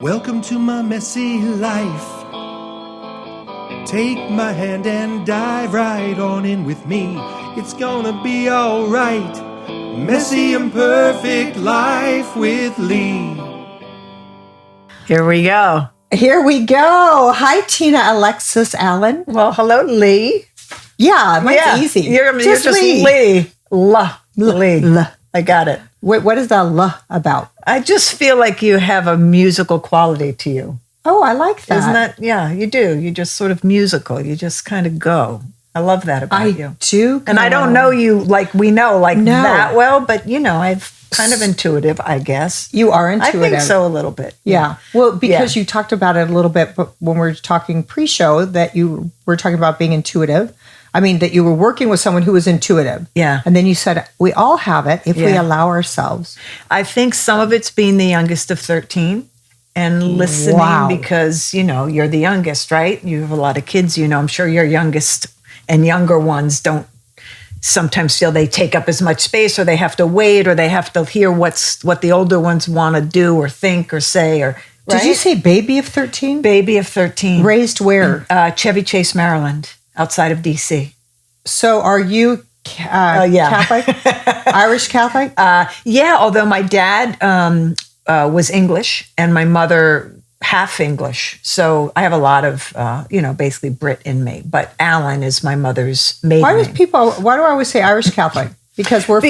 Welcome to my messy life. Take my hand and dive right on in with me. It's gonna be alright. Messy imperfect life with Leigh. Here we go. Here we go. Hi, Tina Alexis Allen. Well, hello, Leigh. Yeah, mine's easy. You're just Leigh. Leigh. I got it. What is the L about? I just feel like you have a musical quality to you. Oh, I like that. Isn't that? Yeah, you do. You're just sort of musical. You just kind of go. I love that about you. I do. And I don't know you like we know No. that well, but I've kind of intuitive, I guess. You are intuitive. I think so a little bit. Yeah. Well, because you talked about it a little bit, but when we were talking pre-show that you were talking about being intuitive. I mean, that you were working with someone who was intuitive. Yeah. And then you said, we all have it if we allow ourselves. I think some of it's being the youngest of 13 and listening because, you're the youngest, right? You have a lot of kids, I'm sure your youngest and younger ones don't sometimes feel they take up as much space, or they have to wait, or they have to hear what the older ones want to do or think or say. Or right? Did you say baby of 13? Baby of 13. Raised where? Chevy Chase, Maryland, outside of D.C. So are you Catholic? Irish Catholic? Although my dad was English and my mother half English. So I have a lot of, basically Brit in me. But Allen is my mother's maiden name. Why do I always say Irish Catholic? Because we're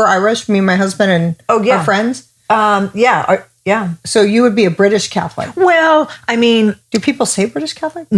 Irish, me and my husband and our friends? Yeah. So you would be a British Catholic. Well, I mean... Do people say British Catholic?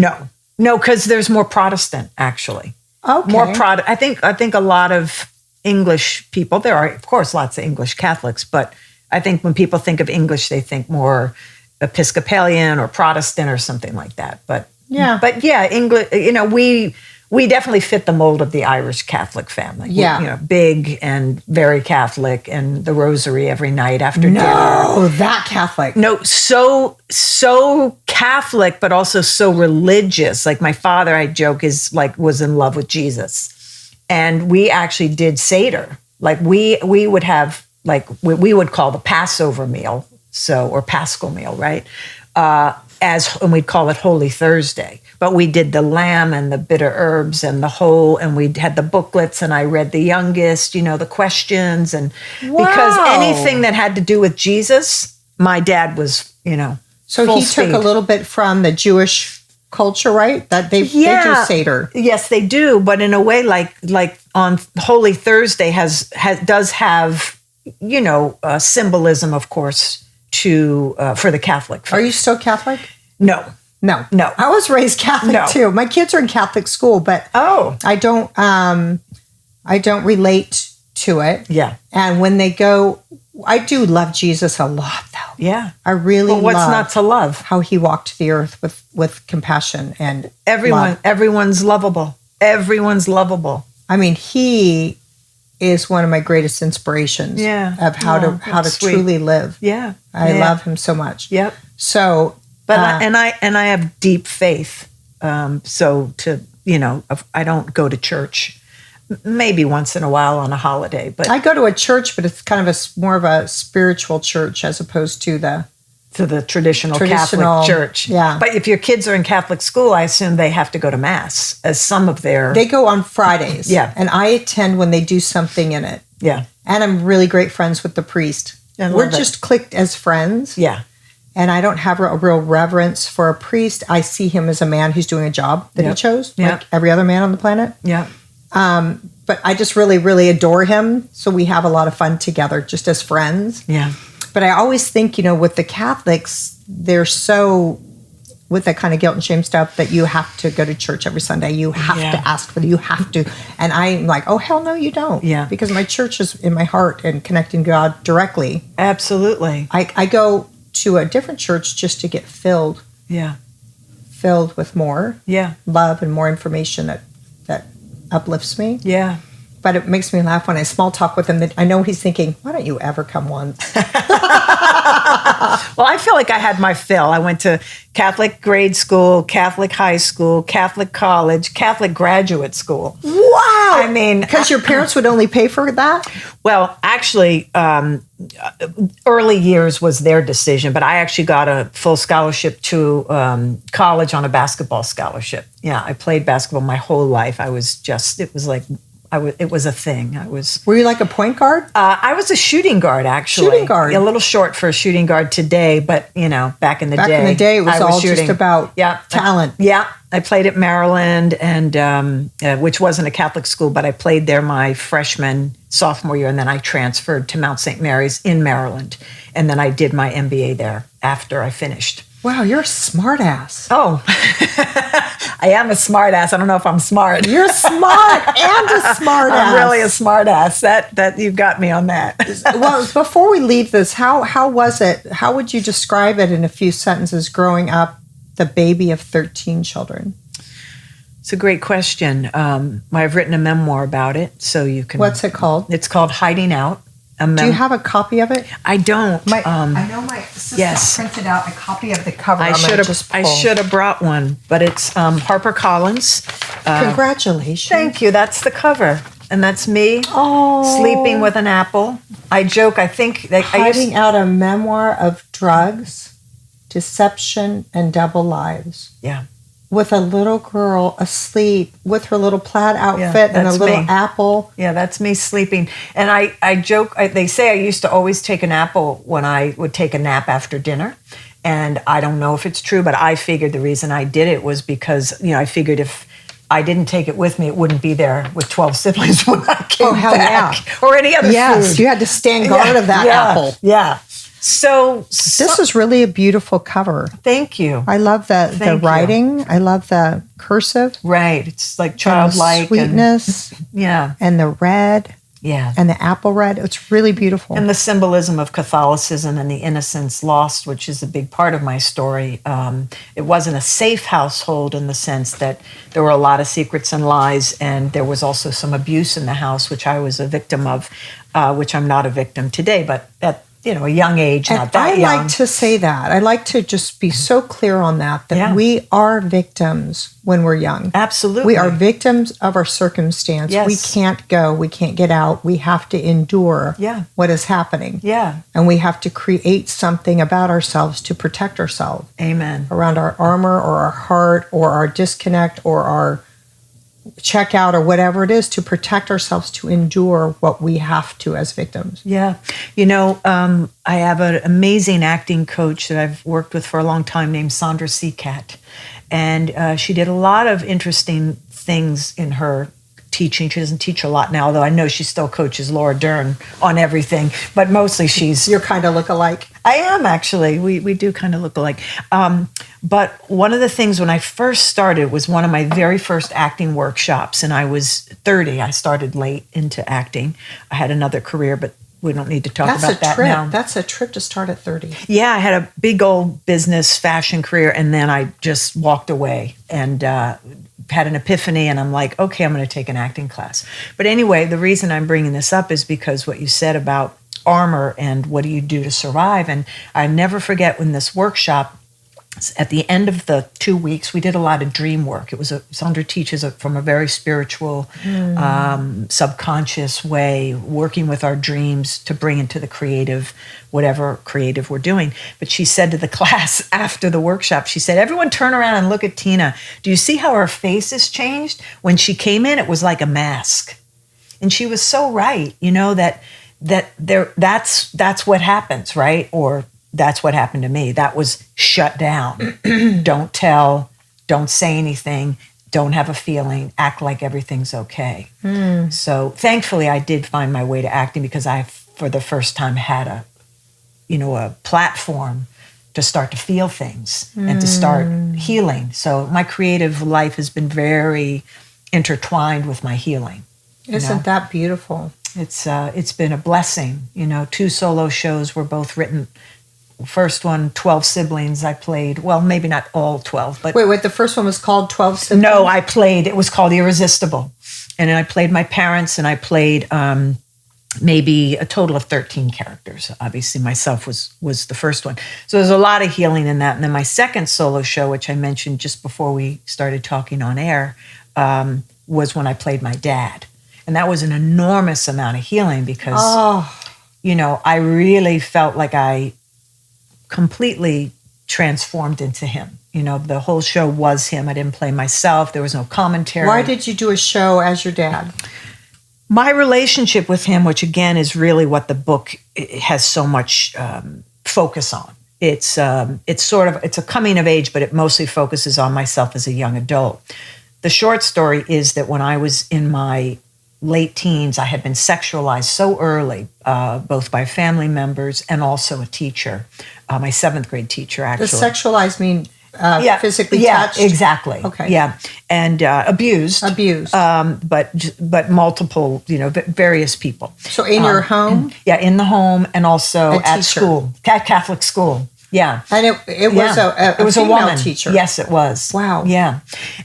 No, because there's more Protestant, actually. Okay. More I think a lot of English people, there are, of course, lots of English Catholics, but I think when people think of English, they think more Episcopalian or Protestant or something like that. But English, we definitely fit the mold of the Irish Catholic family. Yeah. Big and very Catholic, and the rosary every night after dinner. No, that Catholic. No, so Catholic, but also so religious. Like my father, I joke, was in love with Jesus. And we actually did Seder. Like we would have, we would call the Passover meal, or Paschal meal, right? And we'd call it Holy Thursday. But we did the lamb and the bitter herbs and and we had the booklets, and I read the youngest, the questions. And because anything that had to do with Jesus, my dad was, So full he speed. took a little bit from the Jewish culture, right? That they do Seder. Yes, they do. But in a way, like on Holy Thursday does have, symbolism, of course, for the Catholic faith. Are you still Catholic? No. I was raised Catholic too. My kids are in Catholic school, but I don't relate to it. Yeah. And when they go, I do love Jesus a lot, though. Yeah. I really what's love not to love? How he walked the earth with compassion and love. Everyone's lovable. Everyone's lovable. I mean, he is one of my greatest inspirations of how to truly live. Yeah. I love him so much. Yep. So, but I have deep faith. I don't go to church. Maybe once in a while on a holiday, but I go to a church, but it's kind of more of a spiritual church as opposed to the traditional Catholic church. Yeah. But if your kids are in Catholic school, I assume they have to go to Mass as some of their... They go on Fridays. Yeah. And I attend when they do something in it. Yeah. And I'm really great friends with the priest. We're just clicked as friends. Yeah. And I don't have a real reverence for a priest. I see him as a man who's doing a job that he chose, like every other man on the planet. Yeah. But I just really, really adore him. So we have a lot of fun together just as friends. Yeah. But I always think, with the Catholics, they're so with that kind of guilt and shame stuff that you have to go to church every Sunday. You have to ask for it. You have to. And I'm like, oh, hell no, you don't. Yeah. Because my church is in my heart and connecting God directly. Absolutely. I go to a different church just to get filled. Yeah. Filled with more love and more information that uplifts me. Yeah. But it makes me laugh when I small talk with him that I know he's thinking, why don't you ever come once? Well, I feel like I had my fill. I went to Catholic grade school, Catholic high school, Catholic college, Catholic graduate school. Wow. I mean, because your parents would only pay for that? Well, actually, early years was their decision, but I actually got a full scholarship to college on a basketball scholarship. Yeah, I played basketball my whole life. It was a thing. Were you like a point guard? I was a shooting guard, actually. Shooting guard. A little short for a shooting guard today, but back in the day. Back in the day, it was all shooting. just about talent. I played at Maryland, and which wasn't a Catholic school, but I played there my freshman, sophomore year, and then I transferred to Mount St. Mary's in Maryland, and then I did my MBA there after I finished. Wow, you're a smart ass. Oh, I am a smart ass. I don't know if I'm smart. You're smart and a smart ass. I'm really a smart ass. That you've got me on that. Well, before we leave this, how was it? How would you describe it in a few sentences growing up the baby of 13 children? It's a great question. I've written a memoir about it, so you can. What's it called? It's called Hiding Out. Do you have a copy of it? I don't. I know my sister printed out a copy of the cover. I should have brought one, but it's HarperCollins. Congratulations! Thank you. That's the cover, and that's me sleeping with an apple. I joke. I think hiding out a memoir of drugs, deception, and double lives. Yeah. With a little girl asleep with her little plaid outfit and a little apple. Yeah, that's me sleeping. And I joke, they say I used to always take an apple when I would take a nap after dinner. And I don't know if it's true, but I figured the reason I did it was because, I figured if I didn't take it with me, it wouldn't be there with 12 siblings when I came back. Yeah. Or any other food. Yes, you had to stand guard of that apple. Yeah. So this is really a beautiful cover. Thank you. I love the writing. I love the cursive. Right. It's like childlike. Sweetness. And the red. Yeah. And the apple red. It's really beautiful. And the symbolism of Catholicism and the innocence lost, which is a big part of my story. It wasn't a safe household in the sense that there were a lot of secrets and lies, and there was also some abuse in the house, which I was a victim of, which I'm not a victim today, but at a young age, not that young. I like to say that. I like to just be so clear on that we are victims when we're young. Absolutely. We are victims of our circumstance. Yes. We can't go. We can't get out. We have to endure what is happening. Yeah. And we have to create something about ourselves to protect ourselves. Amen. Around our armor or our heart or our disconnect or our check out or whatever it is to protect ourselves to endure what we have to as victims. Yeah. I have an amazing acting coach that I've worked with for a long time named Sandra Seacat. And she did a lot of interesting things in her teaching. She doesn't teach a lot now, although I know she still coaches Laura Dern on everything. But mostly she's... You're kind of look alike. I am, actually. We do kind of look alike. But one of the things when I first started was one of my very first acting workshops, and I was 30. I started late into acting. I had another career, but we don't need to talk about that now. That's a trip to start at 30. Yeah, I had a big old business fashion career, and then I just walked away and had an epiphany, and I'm like, okay, I'm going to take an acting class. But anyway, the reason I'm bringing this up is because what you said about armor and what do you do to survive. And I never forget when this workshop, at the end of the 2 weeks, we did a lot of dream work. Sandra teaches from a very spiritual, subconscious way, working with our dreams to bring into the creative, whatever creative we're doing. But she said to the class after the workshop, she said, everyone turn around and look at Tina. Do you see how her face has changed? When she came in, it was like a mask. And she was so right, that's what happens, right? Or that's what happened to me. That was shut down. Don't tell, don't say anything, don't have a feeling, act like everything's okay. So thankfully I did find my way to acting because I, for the first time, had a platform to start to feel things and to start healing. So my creative life has been very intertwined with my healing. Isn't that beautiful? It's been a blessing. 2 solo shows were both written. First one, 12 siblings I played. Well, maybe not all 12, but... Wait, the first one was called 12 siblings? No, it was called Irresistible. And I played my parents, and I played maybe a total of 13 characters. Obviously, myself was the first one. So there's a lot of healing in that. And then my second solo show, which I mentioned just before we started talking on air, was when I played my dad. And that was an enormous amount of healing because, I really felt like I completely transformed into him. The whole show was him. I didn't play myself. There was no commentary. Why did you do a show as your dad? My relationship with him, which again is really what the book has so much focus on. It's a coming of age, but it mostly focuses on myself as a young adult. The short story is that when I was in my late teens, I had been sexualized so early, both by family members and also a teacher, my 7th grade teacher, actually. Does sexualized mean physically touched? Yeah, exactly. Okay. Yeah, and abused. But multiple, various people. So in your home? Yeah, in the home and also at teacher. school, Catholic school. Yeah. And it was a woman teacher. Yes, it was. Wow. Yeah.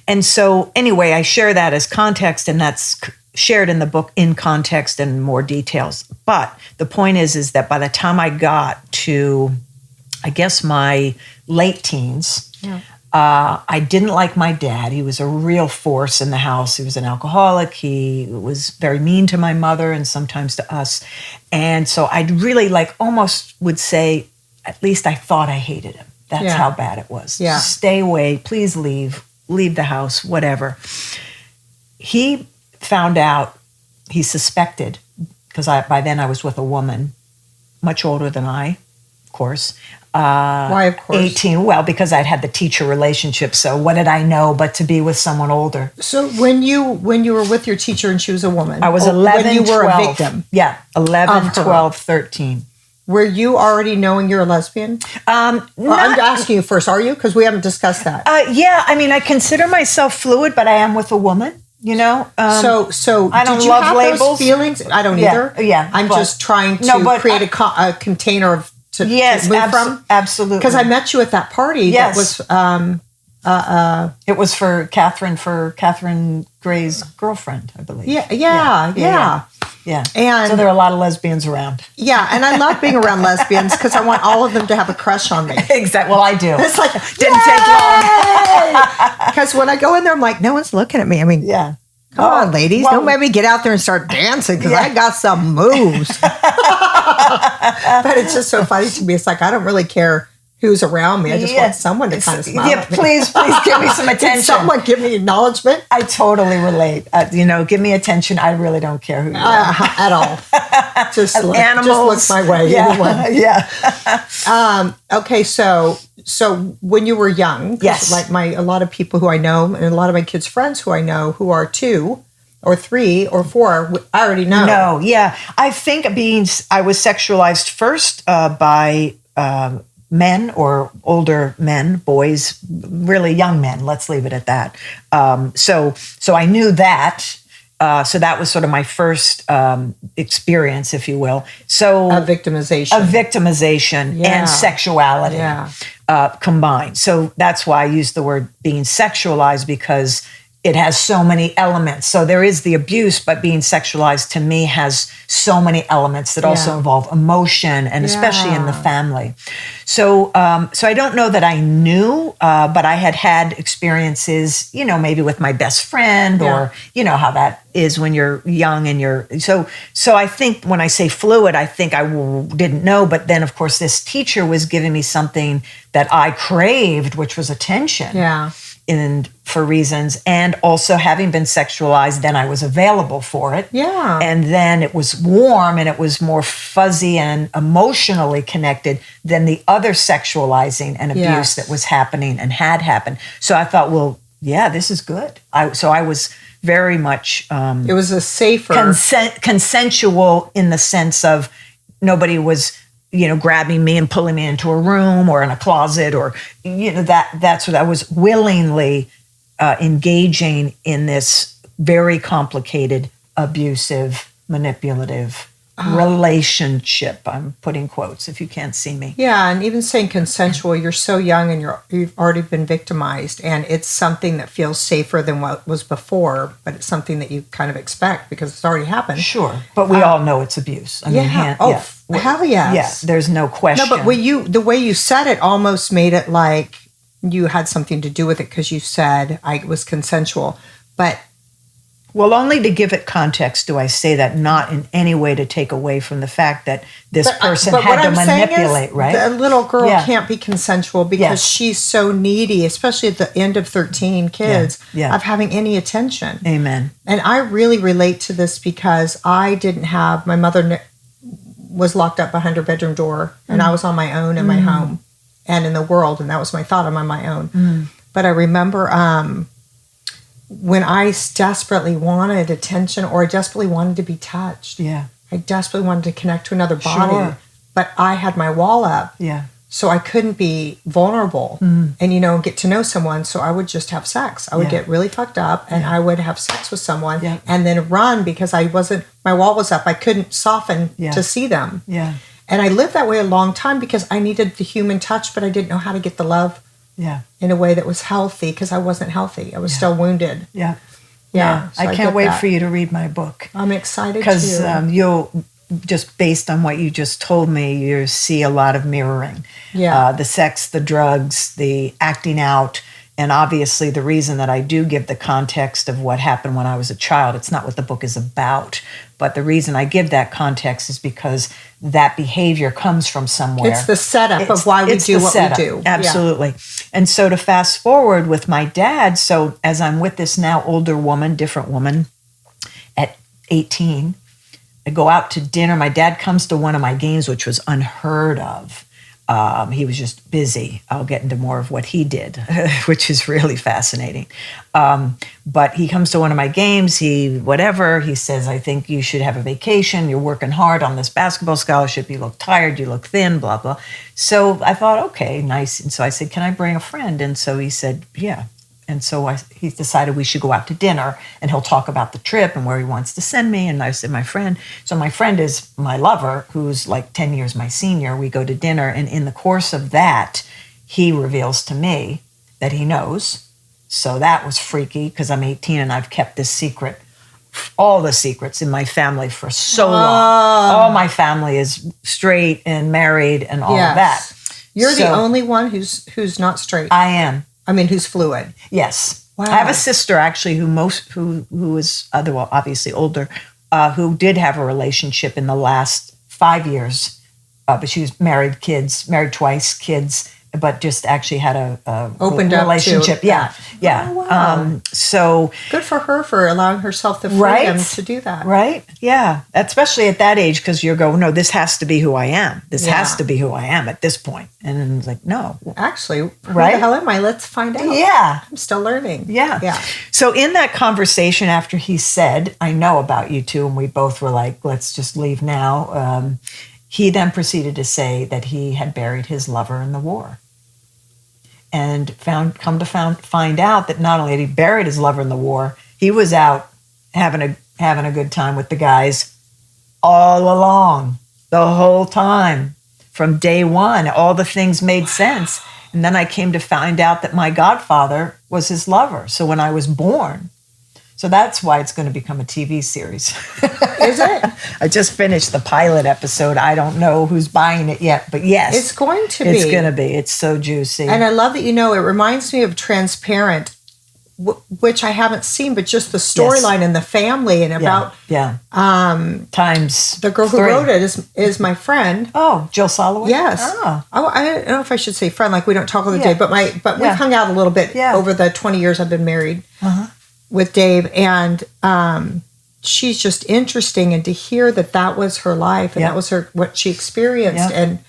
And so anyway, I share that as context, and that's shared in the book in context and more details. But the point is that by the time I got to, I guess, my late teens, I didn't like my dad. He was a real force in the house. He was an alcoholic. He was very mean to my mother and sometimes to us. And so I'd really almost would say, at least I thought I hated him. That's how bad it was. Yeah. Stay away. Please leave the house, whatever. He found out, he suspected, because by then I was with a woman much older than I, of course. Why, of course? 18. Well, because I'd had the teacher relationship. So what did I know but to be with someone older? So when you were with your teacher and she was a woman, I was 11, when you were 12. a victim. Yeah, 11, 12, 13. Were you already knowing you're a lesbian? I'm asking you first. Are you? Because we haven't discussed that. Yeah, I mean, I consider myself fluid, but I am with a woman. So I don't did you love have labels. Those feelings? I don't either. Yeah, I'm just trying to create a container to move from. Absolutely. Because I met you at that party. Yes. That was. It was for Catherine Gray's girlfriend, I believe. Yeah. And so there are a lot of lesbians around. Yeah, and I love being around lesbians because I want all of them to have a crush on me. Exactly. Well, I do. It's like, didn't take long. Because when I go in there, I'm like, no one's looking at me. I mean, come on, ladies. Don't make me get out there and start dancing because I got some moves. But it's just so funny to me. It's like, I don't really care who's around me. I just want someone to kind of smile at me. Please give me some attention. Can someone give me acknowledgement? I totally relate. Give me attention. I really don't care who you are. At all. Just look my way. Yeah. Okay, so when you were young, like a lot of people who I know and a lot of my kids' friends who I know who are 2 or 3 or 4, I already know. No, yeah. I think I was sexualized first by men or older men, boys, really young men. Let's leave it at that. So I knew that. So that was sort of my first experience, if you will. So a victimization and sexuality combined. So that's why I use the word being sexualized, because it has so many elements. So there is the abuse, but being sexualized to me has so many elements that also involve emotion, and especially in the family. So I don't know that I knew, but I had experiences, maybe with my best friend or, how that is when you're young and so I think when I say fluid, I think I didn't know, but then of course this teacher was giving me something that I craved, which was attention. Yeah. And for reasons, and also having been sexualized, then I was available for it. Yeah. And then it was warm and it was more fuzzy and emotionally connected than the other sexualizing and abuse that was happening and had happened. So I thought, well, this is good. So I was very much... it was a safer... consensual in the sense of nobody was... grabbing me and pulling me into a room or in a closet, or, that's what I was willingly engaging in this very complicated, abusive, manipulative relationship. I'm putting quotes if you can't see me. Yeah, and even saying consensual, you're so young and you've already been victimized, and it's something that feels safer than what was before, but it's something that you kind of expect because it's already happened. Sure, but we all know it's abuse. I mean, hell yes. Yeah, there's no question. No, but the way you said it almost made it like you had something to do with it because you said it was consensual, but. Well, only to give it context do I say that, not in any way to take away from the fact that this person had to manipulate, right? The little girl can't be consensual because she's so needy, especially at the end of 13 kids, of having any attention. Amen. And I really relate to this because I didn't have, my mother was locked up behind her bedroom door, and I was on my own in my home and in the world, and that was my thought, I'm on my own. But I remember when I desperately wanted attention or I desperately wanted to be touched. Yeah. I desperately wanted to connect to another body. But I had my wall up. Yeah. So I couldn't be vulnerable and, get to know someone. So I would just have sex. I would get really fucked up and I would have sex with someone and then run because my wall was up. I couldn't soften to see them. Yeah. And I lived that way a long time because I needed the human touch, but I didn't know how to get the love. Yeah. In a way that was healthy because I wasn't healthy. I was still wounded. Yeah. Yeah. So I can't wait for you to read my book. I'm excited because you'll, just based on what you just told me, you see a lot of mirroring. Yeah. The sex, the drugs, the acting out. And obviously the reason that I do give the context of what happened when I was a child, it's not what the book is about. But the reason I give that context is because that behavior comes from somewhere. It's the setup of why we do what we do. Absolutely. Yeah. And so to fast forward with my dad, so as I'm with this now older woman, different woman, at 18, I go out to dinner. My dad comes to one of my games, which was unheard of. He was just busy. I'll get into more of what he did, which is really fascinating. But he comes to one of my games. He says, I think you should have a vacation. You're working hard on this basketball scholarship. You look tired. You look thin, blah, blah. So I thought, okay, nice. And so I said, can I bring a friend? And so he said, yeah. And so he decided we should go out to dinner and he'll talk about the trip and where he wants to send me. And I said, my friend. So my friend is my lover, who's like 10 years my senior. We go to dinner. And in the course of that, he reveals to me that he knows. So that was freaky because I'm 18 and I've kept this secret, all the secrets in my family for so long. All my family is straight and married and all of that. You're the only one who's not straight. I am. Who's fluid? Yes. Wow. I have a sister actually who is obviously older, who did have a relationship in the last 5 years, but she was married twice, kids, but just actually had a opened relationship. Up to yeah. Oh, wow. So good for her for allowing herself the freedom to do that. Right? Yeah. Especially at that age, because you're going, no, this has to be who I am. This has to be who I am at this point. And then it's like, no. Actually, who the hell am I? Let's find out. Yeah. I'm still learning. Yeah. So in that conversation after he said, I know about you two, and we both were like, let's just leave now. He then proceeded to say that he had buried his lover in the war. And find out that not only had he buried his lover in the war, he was out having a good time with the guys all along, the whole time, from day one. All the things made sense. And then I came to find out that my godfather was his lover. So when I was born, so that's why it's going to become a TV series. Is it? I just finished the pilot episode. I don't know who's buying it yet, but yes. It's going to be. It's going to be. It's so juicy. And I love that it reminds me of Transparent, which I haven't seen, but just the storyline and the family and about times the girl who wrote it is my friend. Oh, Jill Soloway? Yes. Oh. I don't know if I should say friend, like we don't talk all the day, but we've hung out a little bit over the 20 years I've been married with Dave, and she's just interesting, and to hear that was her life and that was what she experienced, and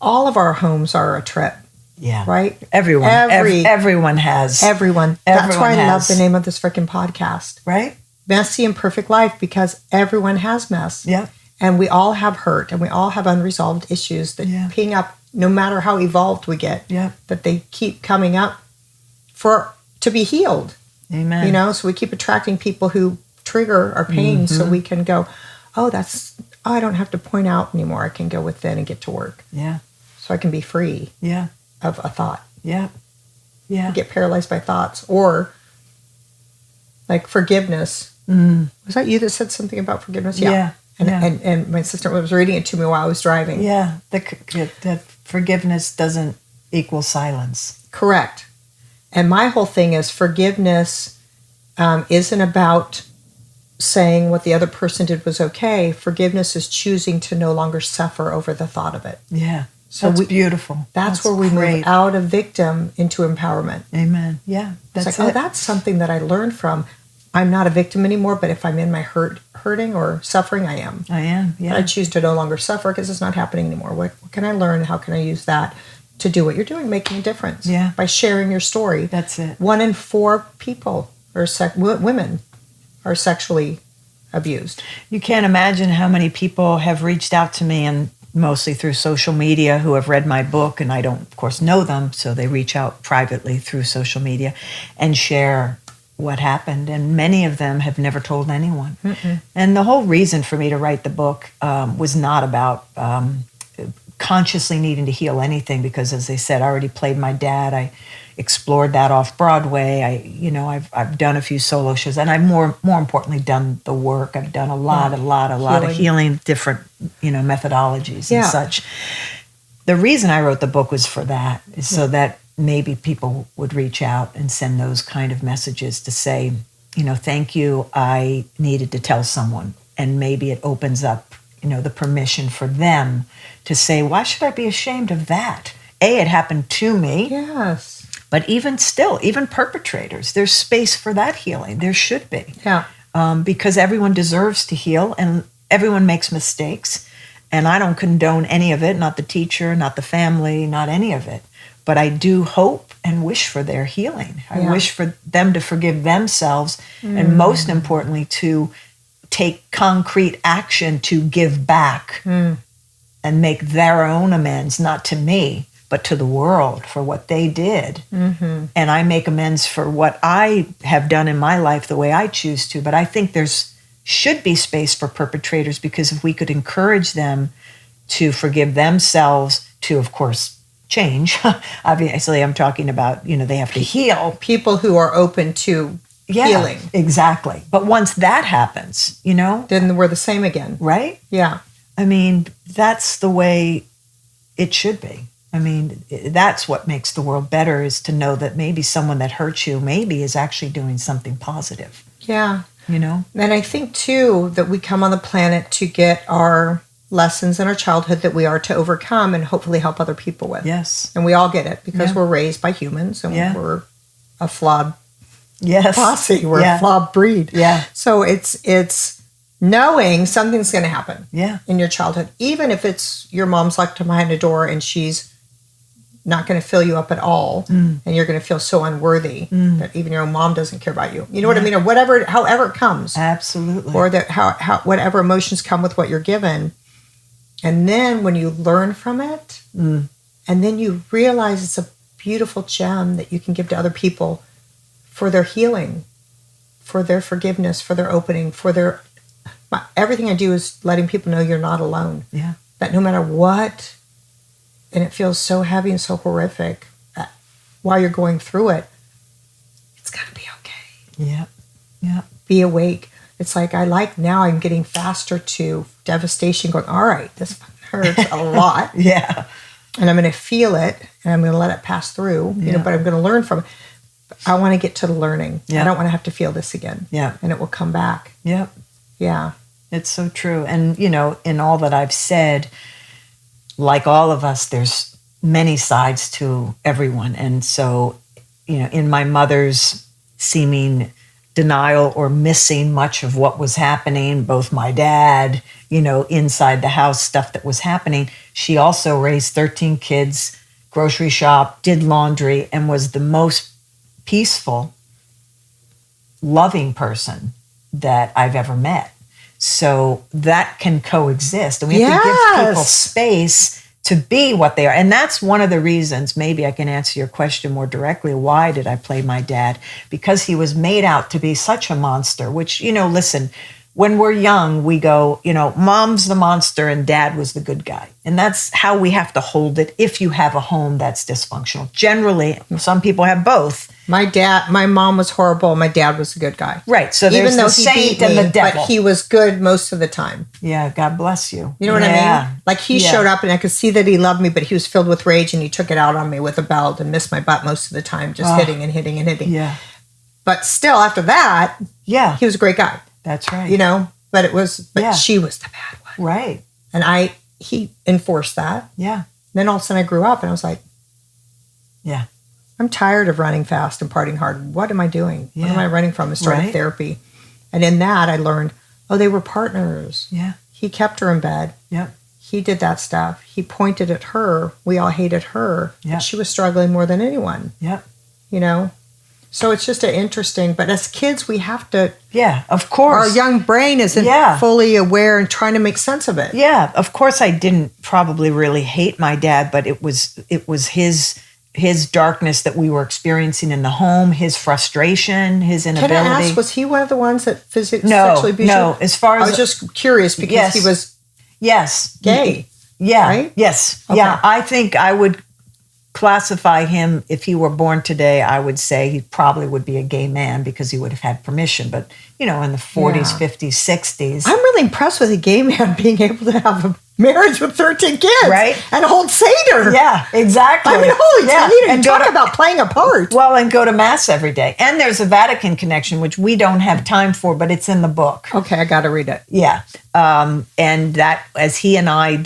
all of our homes are a trip. Yeah. Right? Everyone. Everyone has. Everyone. That's why I love the name of this freaking podcast. Right? Messy Imperfect Life, because everyone has mess. Yeah. And we all have hurt, and we all have unresolved issues that ping up no matter how evolved we get. Yeah. That they keep coming up to be healed. Amen. So we keep attracting people who trigger our pain so we can go, oh, oh, I don't have to point out anymore. I can go within and get to work. Yeah. So I can be free Yeah. of a thought. Yeah. Yeah. Get paralyzed by thoughts. Or like forgiveness. Was that you that said something about forgiveness? Yeah. And my sister was reading it to me while I was driving. Yeah. That forgiveness doesn't equal silence. Correct. And my whole thing is forgiveness isn't about saying what the other person did was okay. Forgiveness is choosing to no longer suffer over the thought of it. Yeah. So that's beautiful. That's where we move out of victim into empowerment. Amen. Yeah. It's like, oh, that's something that I learned from. I'm not a victim anymore, but if I'm in my hurting or suffering, I am. I am, yeah. But I choose to no longer suffer because it's not happening anymore. What can I learn? How can I use that to do what you're doing, making a difference? Yeah. By sharing your story. That's it. 1 in 4 people or women are sexually abused. You can't imagine how many people have reached out to me, and mostly through social media, who have read my book, and I don't, of course, know them, so they reach out privately through social media and share what happened. And many of them have never told anyone. Mm-mm. And the whole reason for me to write the book was not about consciously needing to heal anything, because, as I said, I already played my dad. I explored that off Broadway. I've done a few solo shows, and I've more importantly done the work. I've done a lot of healing, different methodologies and such. The reason I wrote the book was for that, is so that maybe people would reach out and send those kind of messages to say, thank you, I needed to tell someone. And maybe it opens up, the permission for them to say, why should I be ashamed of that? It happened to me. Yes. But even still, even perpetrators, there's space for that healing. There should be. Yeah. Because everyone deserves to heal, and everyone makes mistakes. And I don't condone any of it, not the teacher, not the family, not any of it. But I do hope and wish for their healing. I wish for them to forgive themselves, and most importantly, to take concrete action to give back and make their own amends, not to me, but to the world for what they did. Mm-hmm. And I make amends for what I have done in my life the way I choose to. But I think should be space for perpetrators, because if we could encourage them to forgive themselves, to, of course, change. Obviously, I'm talking about, they have to heal. People who are open to healing. Exactly. But once that happens, then we're the same again. Right? Yeah. I mean, that's the way it should be. I mean, that's what makes the world better, is to know that maybe someone that hurt you maybe is actually doing something positive. Yeah. And I think, too, that we come on the planet to get our lessons in our childhood that we are to overcome and hopefully help other people with. Yes. And we all get it, because we're raised by humans, and we're a flawed posse. We're a flawed breed. Yeah. So it's knowing something's going to happen in your childhood, even if it's your mom's locked behind a door and she's not going to fill you up at all, and you're going to feel so unworthy that even your own mom doesn't care about you. You know what I mean? Or whatever, however it comes. Absolutely. Or that how whatever emotions come with what you're given. And then when you learn from it, and then you realize it's a beautiful gem that you can give to other people for their healing, for their forgiveness, for their opening, everything I do is letting people know you're not alone. Yeah. That no matter what, and it feels so heavy and so horrific while you're going through it, it's going to be okay. Yeah. Yeah. Be awake. It's like now I'm getting faster to devastation, going, all right, this hurts a lot. Yeah. And I'm going to feel it, and I'm going to let it pass through, but I'm going to learn from it. I want to get to the learning. I don't want to have to feel this again. Yeah. And it will come back. Yep. Yeah. It's so true. And, in all that I've said, like all of us, there's many sides to everyone. And so, in my mother's seeming denial or missing much of what was happening, both my dad, inside the house, stuff that was happening, she also raised 13 kids, grocery shop, did laundry, and was the most peaceful, loving person that I've ever met. So that can coexist. And we have to give people space to be what they are. And that's one of the reasons, maybe I can answer your question more directly, why did I play my dad? Because he was made out to be such a monster, which, listen, when we're young, we go, mom's the monster and dad was the good guy. And that's how we have to hold it if you have a home that's dysfunctional. Generally, some people have both. My mom was horrible. My dad was a good guy. Right. So there's the saint and the devil. But he was good most of the time. Yeah. God bless you. You know what I mean? Like he showed up and I could see that he loved me, but he was filled with rage and he took it out on me with a belt and missed my butt most of the time, just hitting and hitting and hitting. Yeah. But still, after that, he was a great guy. That's right. But she was the bad one. Right. And he enforced that. Yeah. Then all of a sudden I grew up and I was like, yeah, I'm tired of running fast and partying hard. What am I doing? Yeah. What am I running from? I started therapy. And in that I learned, they were partners. Yeah. He kept her in bed. Yep. He did that stuff. He pointed at her. We all hated her. Yeah. But she was struggling more than anyone. Yep. So it's just interesting. But as kids, we have to. Yeah, of course. Our young brain isn't fully aware and trying to make sense of it. Yeah, of course. I didn't probably really hate my dad, but it was his darkness that we were experiencing in the home, his frustration, his inability. Can I ask, was he one of the ones that sexually abused you? No. As far as I was just curious because he was gay. Yeah. Right? Yes. Okay. Yeah. I think I would classify him, if he were born today, I would say he probably would be a gay man because he would have had permission. But, in the 40s, 50s, 60s. I'm really impressed with a gay man being able to have a marriage with 13 kids. Right. And hold Seder. Yeah, exactly. I mean, holy Toledo, and you talk about playing a part. Well, and go to Mass every day. And there's a Vatican connection, which we don't have time for, but it's in the book. Okay, I got to read it. Yeah. And that, as he and I,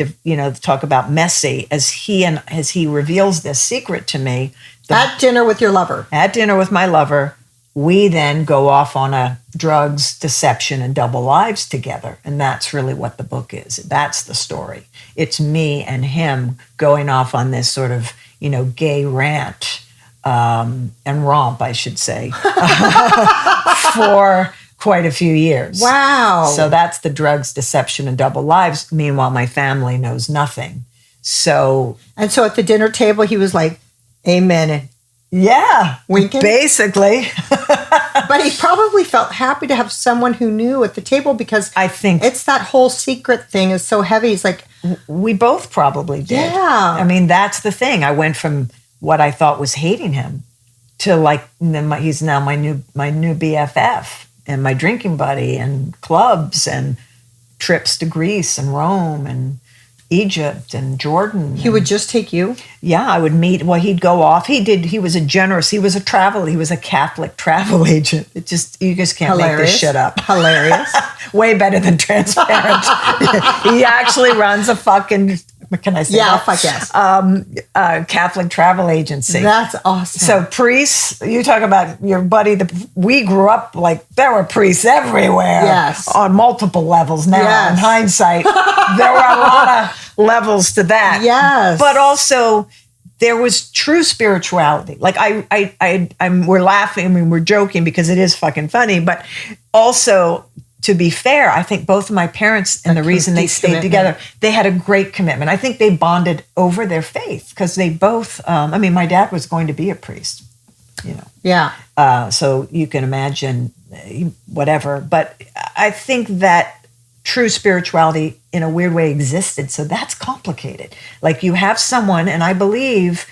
talk about messy, as he reveals this secret to me. At dinner with your lover. At dinner with my lover, we then go off on a drugs, deception, and double lives together. And that's really what the book is. That's the story. It's me and him going off on this sort of, gay rant and romp, I should say, for quite a few years. Wow. So that's the drugs, deception, and double lives. Meanwhile, my family knows nothing. So at the dinner table, he was like, amen. And winking. Basically. But he probably felt happy to have someone who knew at the table because I think it's that whole secret thing is so heavy. He's like, we both probably did. Yeah. I mean, that's the thing. I went from what I thought was hating him to he's now my new BFF and my drinking buddy and clubs and trips to Greece and Rome and Egypt and Jordan. He would just take you? Yeah, I would meet. Well, he'd go off. He was a Catholic travel agent. You just can't make this shit up. Hilarious. Way better than transparent. He actually runs a fucking, can I say that? Fuck yes. Catholic travel agency. That's awesome. So priests, you talk about your buddy, we grew up there were priests everywhere. Yes. On multiple levels now. Yes. In hindsight, there were a lot of levels to that. Yes. But also there was true spirituality. We're laughing, I mean, we're joking because it is fucking funny, but also, to be fair, I think both of my parents, and the reason they stayed together, they had a great commitment. I think they bonded over their faith because they both, my dad was going to be a priest, Yeah. So you can imagine whatever. But I think that true spirituality in a weird way existed. So that's complicated. You have someone, and I believe,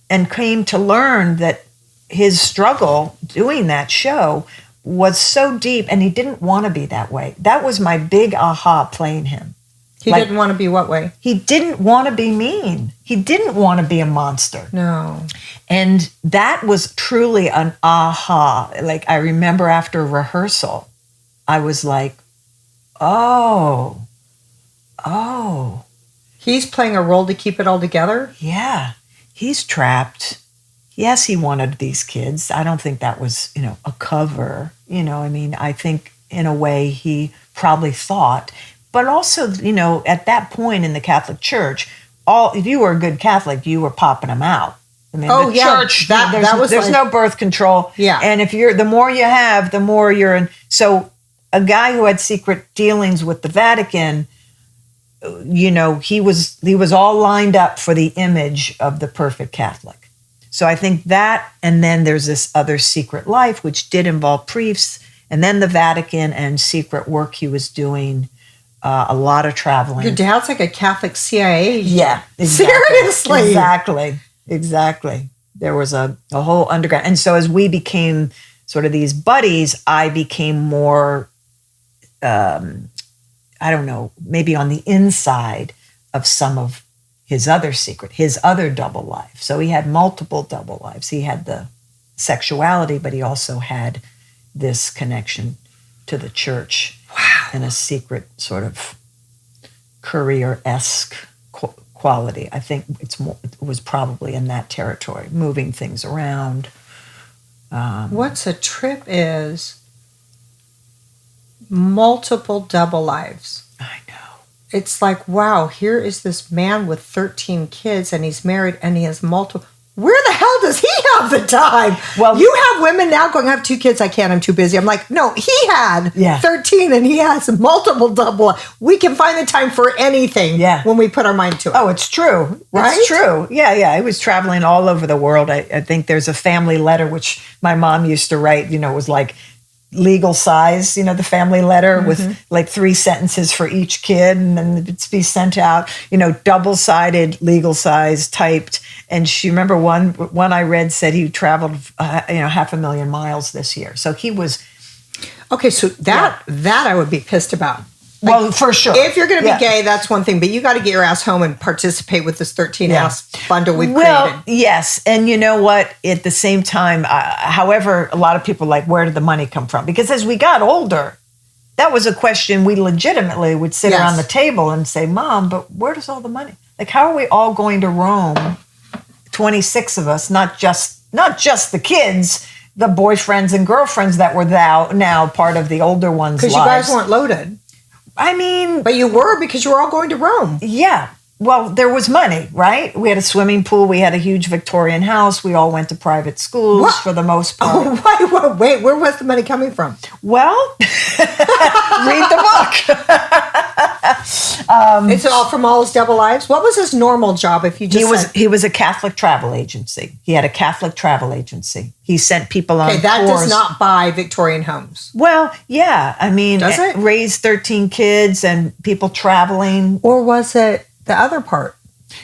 and came to learn that his struggle doing that show was so deep, and he didn't want to be that way. That was my big aha playing him. He didn't want to be what way? He didn't want to be mean. He didn't want to be a monster. No. And that was truly an aha. I remember after rehearsal, I was like, oh. He's playing a role to keep it all together? Yeah. He's trapped. Yes, he wanted these kids. I don't think that was, a cover. I think in a way he probably thought. But also, at that point in the Catholic Church, if you were a good Catholic, you were popping them out. Church, there's no birth control. Yeah. And the more you have, the more you're in. So a guy who had secret dealings with the Vatican, he was all lined up for the image of the perfect Catholic. So I think that, and then there's this other secret life, which did involve priests And then the Vatican and secret work he was doing, a lot of traveling. Your dad's like a Catholic CIA agent. Yeah, exactly. Seriously. Exactly. There was a whole underground. And so as we became sort of these buddies, I became more, I don't know, maybe on the inside of some of his other double life. So he had multiple double lives. He had the sexuality, but he also had this connection to the church. Wow. And a secret sort of courier-esque quality. I think it was probably in that territory, moving things around. What's a trip is multiple double lives. I know. It's like, wow, here is this man with 13 kids and he's married and he has multiple. Where the hell does he have the time? Well, you have women now going, I have 2 kids. I can't. I'm too busy. I'm like, no, he had 13 and he has multiple double. We can find the time for anything when we put our mind to it. Oh, it's true. Right? It's true. Yeah. I was traveling all over the world. I think there's a family letter, which my mom used to write, it was like legal size, the family letter with like 3 sentences for each kid, and then it'd be sent out, double-sided legal size typed. And she remember one I read said he traveled 500,000 miles this year. So he was okay. So that I would be pissed about. Well, for sure. If you're going to be gay, that's one thing, but you got to get your ass home and participate with this 13 ass bundle we've created. Yes. And you know what? At the same time, however, a lot of people like, where did the money come from? Because as we got older, that was a question we legitimately would sit around the table and say, Mom, but where does all the money? Like, how are we all going to Rome? 26 of us, not just the kids, the boyfriends and girlfriends that were now part of the older ones' lives. Because you guys weren't loaded. I mean... But you were, because you were all going to Rome. Yeah. Well, there was money, right? We had a swimming pool. We had a huge Victorian house. We all went to private schools for the most part. Oh, wait, where was the money coming from? Well, read the book. It's all from all his double lives? What was his normal job if you just He was a Catholic travel agency. He had a Catholic travel agency. He sent people on tours. That does not buy Victorian homes. Well, yeah. I mean, does it? Raised 13 kids and people traveling. Or was it the other part?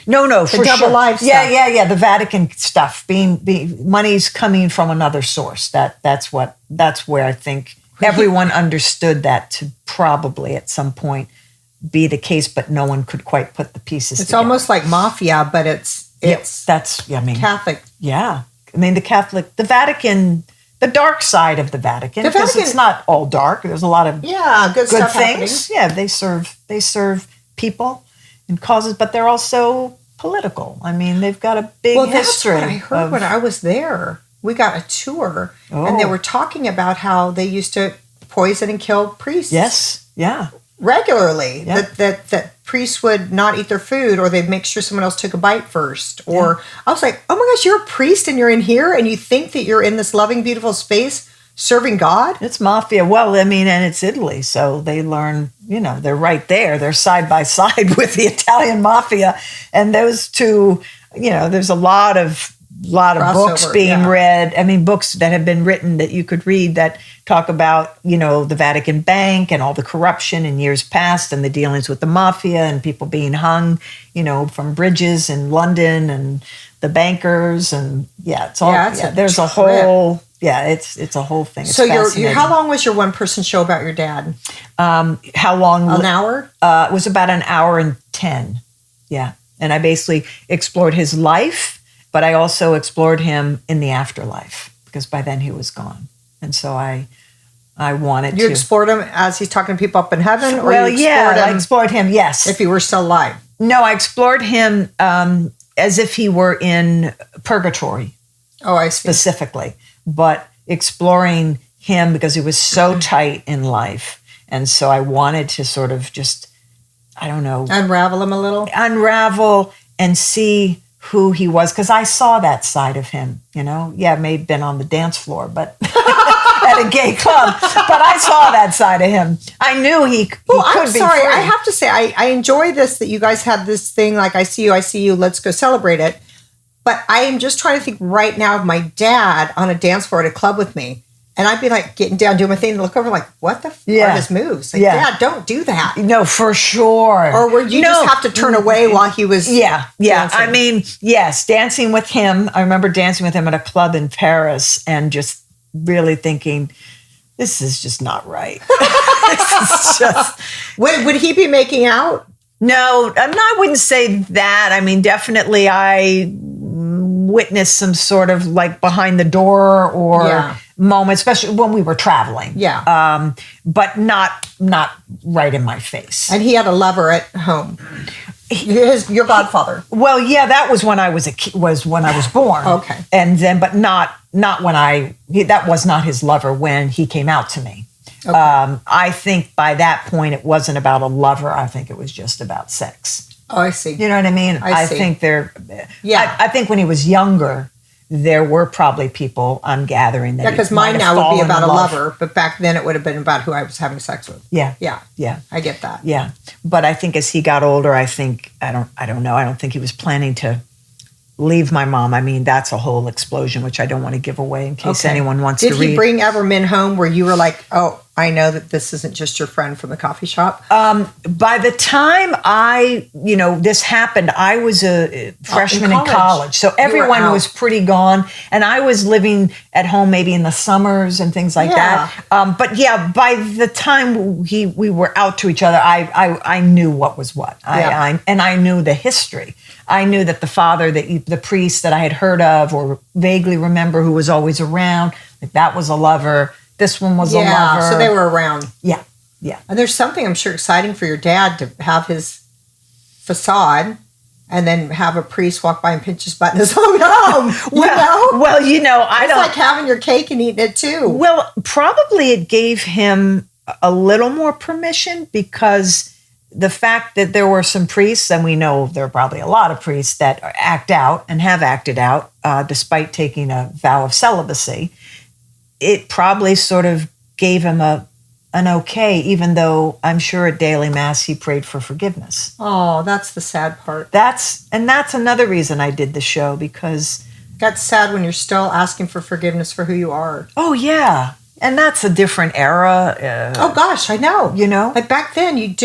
No, the for double sure. life stuff. Yeah. The Vatican stuff, being money's coming from another source. That's where I think everyone understood that to probably at some point be the case, but no one could quite put the pieces together. It's almost like mafia, but it's Catholic. Yeah. I mean, the Vatican, the dark side of the Vatican, because it's not all dark. There's a lot of good stuff things. Happening. Yeah, they serve people and causes, but they're also political. I mean, they've got a big history. That's what I heard when I was there. We got a tour, and they were talking about how they used to poison and kill priests. Yes, yeah. Regularly. Yeah. That priests would not eat their food, or they'd make sure someone else took a bite first. Or I was like, oh my gosh, you're a priest and you're in here and you think that you're in this loving, beautiful space serving God? It's mafia. Well, I mean, and it's Italy. So they learn, they're right there. They're side by side with the Italian mafia. And those two, there's a lot of books being read. I mean, books that have been written that you could read that talk about, the Vatican Bank and all the corruption in years past and the dealings with the mafia and people being hung, from bridges in London and the bankers. And it's all, there's a whole... Yeah, it's a whole thing. It's so how long was your one-person show about your dad? How long? An hour? It was about an hour and 10. Yeah. And I basically explored his life, but I also explored him in the afterlife because by then he was gone. And so I wanted to. You explored him as he's talking to people up in heaven? Or I explored him, yes. If he were still alive? No, I explored him as if he were in purgatory. Oh, I see. Specifically. But exploring him because he was so tight in life. And so I wanted to sort of just, I don't know. Unravel him a little? Unravel and see who he was. Because I saw that side of him, Yeah, may have been on the dance floor, but at a gay club. But I saw that side of him. I knew he could be I'm sorry. free. I have to say, I enjoy this, that you guys have this thing like, I see you, let's go celebrate it. But I am just trying to think right now of my dad on a dance floor at a club with me. And I'd be like getting down, doing my thing, and look over like, what the f are his moves? Like, Dad, don't do that. No, for sure. Or would you just have to turn away while he was dancing? I mean, yes, dancing with him. I remember dancing with him at a club in Paris and just really thinking, this is just not right. This is just... Would he be making out? No, I wouldn't say that. I mean, definitely I witnessed some sort of like behind the door or moment, especially when we were traveling. Yeah. But not right in my face. And he had a lover at home. Your godfather. Well, yeah, that was when I was when I was born. Okay. And then, but not when that was not his lover when he came out to me. Okay. I think by that point it wasn't about a lover. I think it was just about sex. Oh, I see. You know what I mean? I think I think when he was younger, there were probably people, I'm gathering, that because mine now would be about a lover, but back then it would have been about who I was having sex with. Yeah. I get that. Yeah, but I think as he got older, I don't know. I don't think he was planning to leave my mom. I mean, that's a whole explosion, which I don't want to give away in case anyone wants to read. Did he bring ever men home where you were like, oh, I know that this isn't just your friend from the coffee shop? By the time this happened, I was a freshman in college. So everyone was pretty gone. And I was living at home maybe in the summers and things like that. But by the time we were out to each other, I knew what was what. I knew the history. I knew that the father, the priest that I had heard of or vaguely remember who was always around, like that was a lover. This one was a lover. Yeah, so they were around. Yeah. And there's something I'm sure exciting for your dad to have his facade and then have a priest walk by and pinch his butt in his own home. It's like having your cake and eating it too. Well, probably it gave him a little more permission because the fact that there were some priests, and we know there are probably a lot of priests that act out and have acted out despite taking a vow of celibacy, it probably sort of gave him an okay, even though I'm sure at daily mass he prayed for forgiveness. Oh, that's the sad part. That's another reason I did the show, because that's sad when you're still asking for forgiveness for who you are. Oh yeah, and that's a different era. Oh gosh, I know. Like back then you'd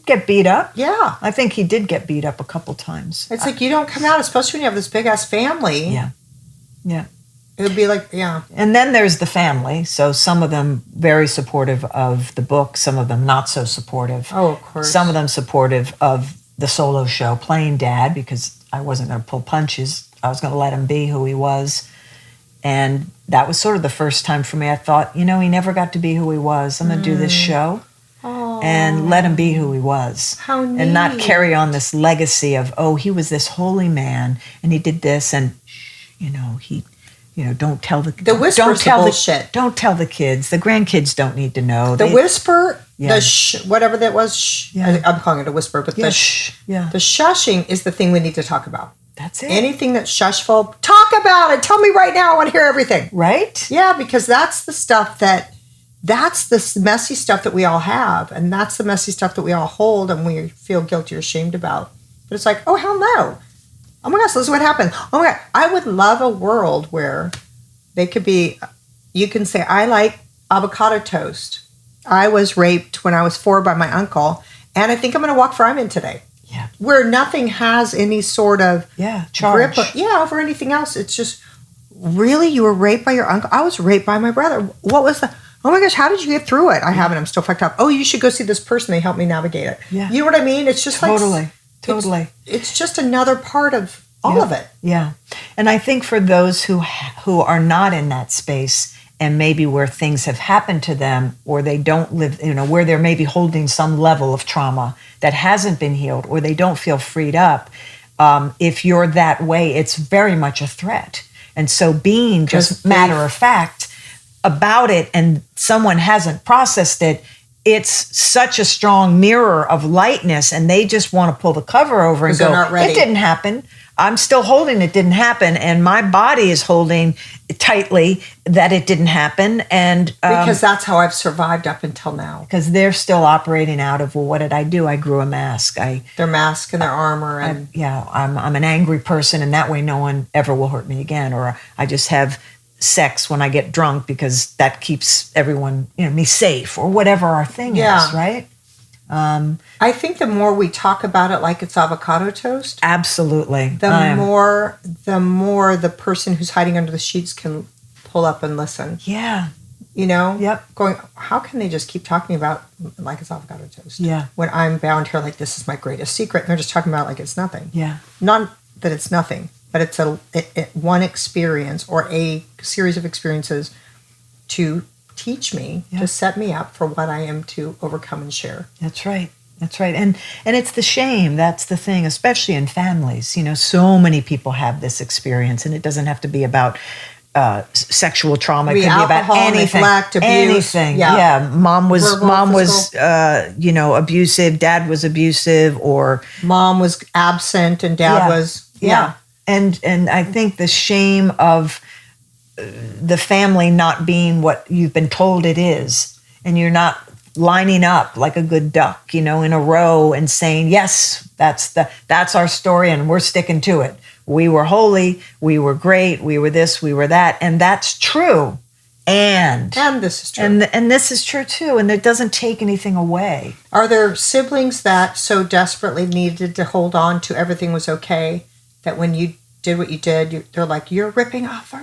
get beat up. Yeah, I think he did get beat up a couple times. It's like you don't come out, especially when you have this big ass family. Yeah. It would be like, And then there's the family. So some of them very supportive of the book, some of them not so supportive. Oh, of course. Some of them supportive of the solo show, playing Dad, because I wasn't going to pull punches. I was going to let him be who he was. And that was sort of the first time for me. I thought, he never got to be who he was. I'm going to do this show and let him be who he was. How neat. And not carry on this legacy of, he was this holy man and he did this and, don't tell the whisper's bullshit. Don't tell the kids. The grandkids don't need to know. The whisper, whatever that was. I'm calling it a whisper, but the shushing is the thing we need to talk about. That's it. Anything that's shushful, talk about it. Tell me right now. I want to hear everything. Right? Yeah, because that's the stuff that's the messy stuff that we all have, and that's the messy stuff that we all hold and we feel guilty or ashamed about. But it's like, oh hell no. Oh my gosh, this is what happened. Oh my God, I would love a world where they could be, you can say, I like avocado toast. I was raped when I was 4 by my uncle, and I think I'm going to walk for Iman today. Yeah. Where nothing has any sort of charge. Grip over anything else. It's just, really? You were raped by your uncle? I was raped by my brother. What was the, oh my gosh, how did you get through it? I haven't, I'm still fucked up. Oh, you should go see this person. They helped me navigate it. Yeah. You know what I mean? It's just Totally. It's just another part of all of it. Yeah. And I think for those who are not in that space and maybe where things have happened to them or they don't live, where they're maybe holding some level of trauma that hasn't been healed or they don't feel freed up, if you're that way, it's very much a threat. And so being just matter of fact about it and someone hasn't processed it, it's such a strong mirror of lightness and they just want to pull the cover over and go, it didn't happen. I'm still holding it didn't happen. And my body is holding tightly that it didn't happen. And because that's how I've survived up until now. Because they're still operating out of, well, what did I do? I grew a mask. Their mask and their armor. I'm an angry person and that way no one ever will hurt me again. Or I just have sex when I get drunk because that keeps everyone, me safe or whatever our thing is, right? I think the more we talk about it like it's avocado toast, absolutely, the more the person who's hiding under the sheets can pull up and listen. Yeah. Yep. Going, how can they just keep talking about like it's avocado toast? Yeah. When I'm bound here, like this is my greatest secret, and they're just talking about it like it's nothing. Yeah. Not that it's nothing, but it's one experience or a series of experiences to teach me, to set me up for what I am to overcome and share. That's right. And it's the shame. That's the thing, especially in families. So many people have this experience, and it doesn't have to be about sexual trauma. It could be about anything. Neglect, abuse. Anything. Yeah. Mom was abusive. Dad was abusive, or mom was absent and dad was. Yeah. And I think the shame of the family not being what you've been told it is, and you're not lining up like a good duck, in a row and saying, yes, that's our story and we're sticking to it. We were holy, we were great, we were this, we were that, and that's true. And this is true. And this is true too, and it doesn't take anything away. Are there siblings that so desperately needed to hold on to everything was okay that when you did what you did, they're like, you're ripping off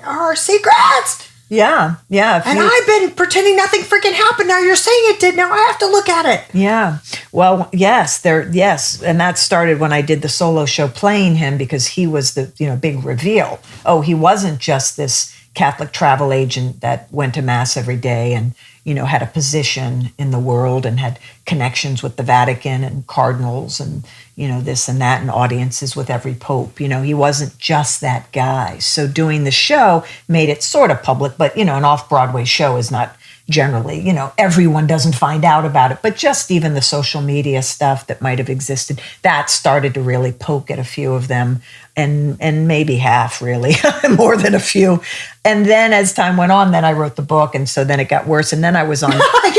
our secrets? Yeah. And I've been pretending nothing freaking happened. Now you're saying it did. Now I have to look at it. Yeah. Well, yes. And that started when I did the solo show playing him, because he was the, big reveal. Oh, he wasn't just this Catholic travel agent that went to mass every day and, had a position in the world and had connections with the Vatican and cardinals and, this and that, and audiences with every pope. He wasn't just that guy. So doing the show made it sort of public, but, an off-Broadway show is not generally, everyone doesn't find out about it, but just even the social media stuff that might have existed, that started to really poke at a few of them, and maybe half, really, more than a few. And then as time went on, then I wrote the book, and so then it got worse, and then I was on... It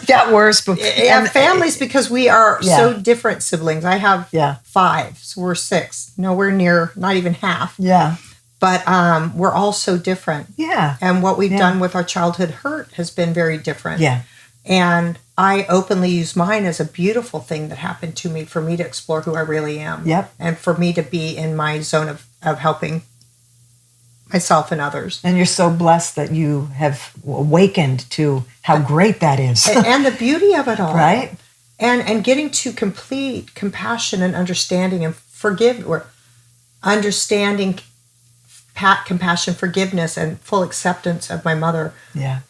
got worse. And families, because we are so different siblings. I have 5, so we're 6. Nowhere near, not even half. Yeah. But we're all so different. Yeah. And what we've done with our childhood hurt has been very different. Yeah. And I openly use mine as a beautiful thing that happened to me, for me to explore who I really am. Yep. And for me to be in my zone of helping myself and others. And you're so blessed that you have awakened to how great that is. And the beauty of it all. Right. And getting to complete compassion and understanding and understanding compassion, forgiveness, and full acceptance of my mother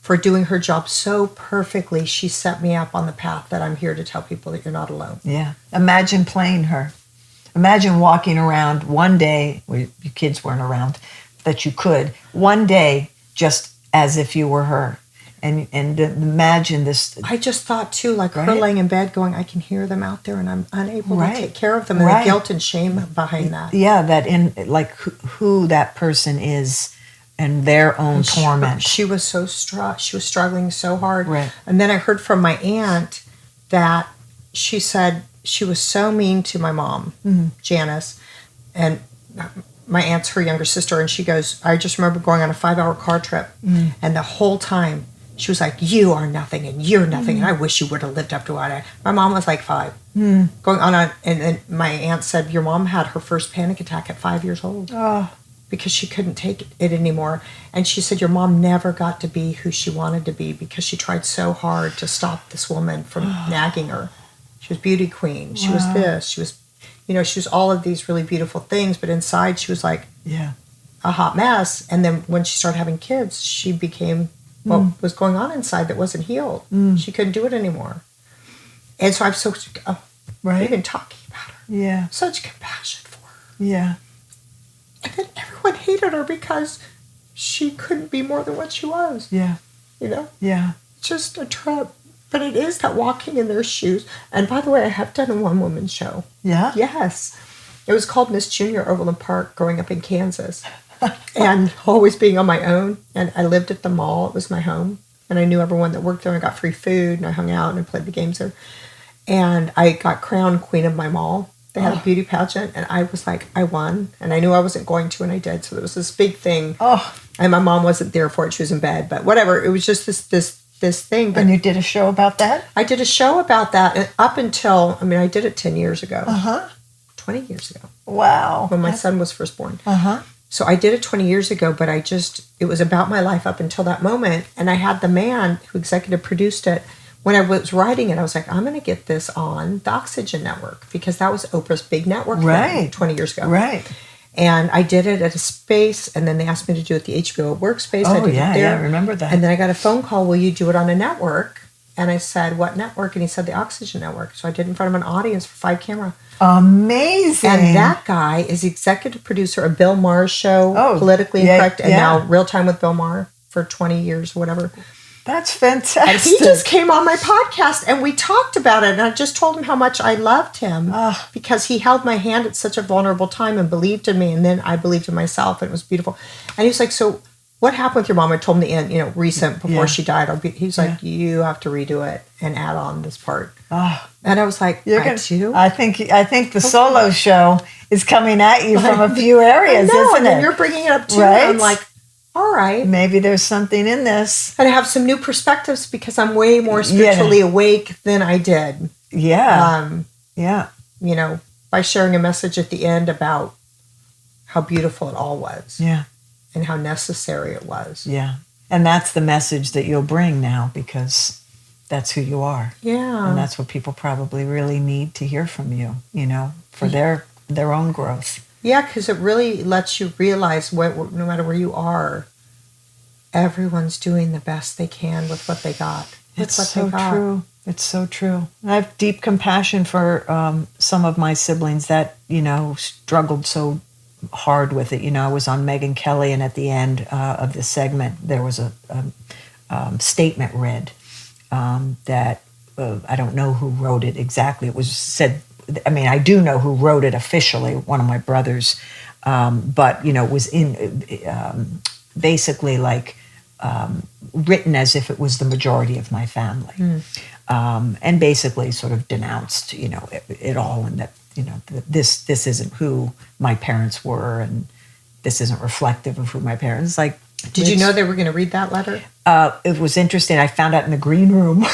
for doing her job so perfectly. She set me up on the path that I'm here to tell people that you're not alone. Yeah. Imagine playing her. Imagine walking around one day, your kids weren't around, that you could, one day, just as if you were her. And imagine this. I just thought too, like her laying in bed going, I can hear them out there and I'm unable to take care of them. And the guilt and shame behind that. Yeah, that in like who that person is and their own torment. She was so she was struggling so hard. Right. And then I heard from my aunt that she said she was so mean to my mom, Janice, and my aunt's her younger sister, and she goes, I just remember going on a 5-hour car trip, and the whole time she was like, you are nothing and you're nothing, and I wish you would have lived up to what my mom was like 5. Going on, and then my aunt said, your mom had her first panic attack at 5 years old because she couldn't take it anymore. And she said, your mom never got to be who she wanted to be because she tried so hard to stop this woman from nagging her. She was beauty queen. She was this. She was, she was all of these really beautiful things, but inside she was like a hot mess. And then when she started having kids, she became what was going on inside that wasn't healed. She couldn't do it anymore. And so I'm so, we've been talking about her. Yeah. Such compassion for her. Yeah. And then everyone hated her because she couldn't be more than what she was. Yeah. Yeah. Just a trip. But it is that walking in their shoes. And by the way, I have done a one-woman show. Yeah? Yes. It was called Miss Junior Overland Park, growing up in Kansas. And always being on my own. And I lived at the mall. It was my home. And I knew everyone that worked there. And I got free food. And I hung out and I played the games there. And I got crowned queen of my mall. They had a beauty pageant. And I was like, I won. And I knew I wasn't going to, and I did. So there was this big thing. And my mom wasn't there for it. She was in bed, but whatever. It was just this thing. But And you did a show about that? I did a show about that, and up until, I did it 10 years ago. 20 years ago. Wow. When my son was first born. Uh-huh. So I did it 20 years ago, but it was about my life up until that moment. And I had the man who executive produced it. When I was writing it, I was like, I'm going to get this on the Oxygen Network, because that was Oprah's big network thing 20 years ago. Right. And I did it at a space, and then they asked me to do it at the HBO workspace. Oh, I did it there. yeah, I remember that. And then I got a phone call, will you do it on a network? And I said, what network? And he said, the Oxygen Network. So I did it in front of an audience for 5 camera. Amazing. And that guy is executive producer of Bill Maher's show, Politically Incorrect, and now Real Time with Bill Maher for 20 years or whatever. That's fantastic. And he just came on my podcast, and we talked about it. And I just told him how much I loved him because he held my hand at such a vulnerable time and believed in me. And then I believed in myself, and it was beautiful. And he was like, so what happened with your mom? I told him the end, recent, before she died. He was like, you have to redo it and add on this part. And I was like, I think the solo show is coming at you from a few areas, isn't and it? then you're bringing it up too. Right? And I'm like, all right. Maybe there's something in this. And I have some new perspectives because I'm way more spiritually awake than I did. Yeah. By sharing a message at the end about how beautiful it all was. Yeah. And how necessary it was. Yeah. And that's the message that you'll bring now, because that's who you are. Yeah. And that's what people probably really need to hear from you, for their own growth. Yeah, because it really lets you realize no matter where you are, everyone's doing the best they can with what they got. It's so true. It's so true. I have deep compassion for some of my siblings that, struggled so hard with it. I was on Megyn Kelly, and at the end of the segment, there was a statement read that I don't know who wrote it exactly. It was said, I do know who wrote it officially, one of my brothers, but, it was in basically like written as if it was the majority of my family. And basically sort of denounced, it all, and that, this isn't who my parents were, and this isn't reflective of who my parents. Like, did you know they were going to read that letter? It was interesting. I found out in the green room.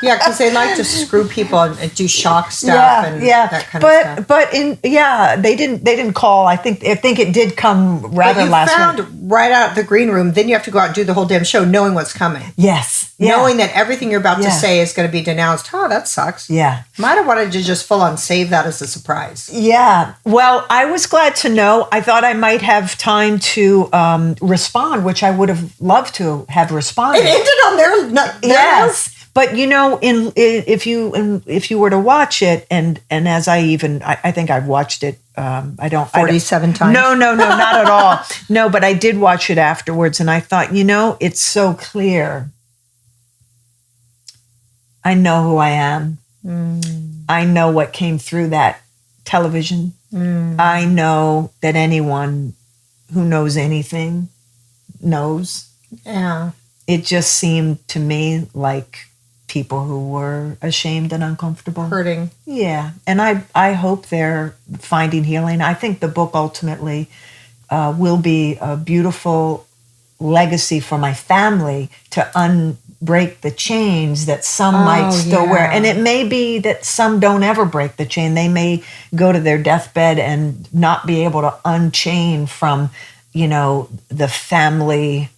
Yeah, because they like to screw people and do shock stuff and that kind of stuff. But they didn't call. I think it did come rather last minute. You found right out of the green room. Then you have to go out and do the whole damn show, knowing what's coming. Yes, knowing that everything you're about to say is going to be denounced. Oh, that sucks. Yeah, might have wanted to just full on save that as a surprise. Yeah. Well, I was glad to know. I thought I might have time to respond, which I would have loved to have responded. It ended on their yes. But if you were to watch it, and as I think I've watched it. I don't 47 times. No, not at all. No, but I did watch it afterwards, and I thought, it's so clear. I know who I am. I know what came through that television. I know that anyone who knows anything knows. Yeah. It just seemed to me like people who were ashamed and uncomfortable. Hurting. Yeah. And I hope they're finding healing. I think the book ultimately will be a beautiful legacy for my family to unbreak the chains that some might still wear. And it may be that some don't ever break the chain. They may go to their deathbed and not be able to unchain from, the family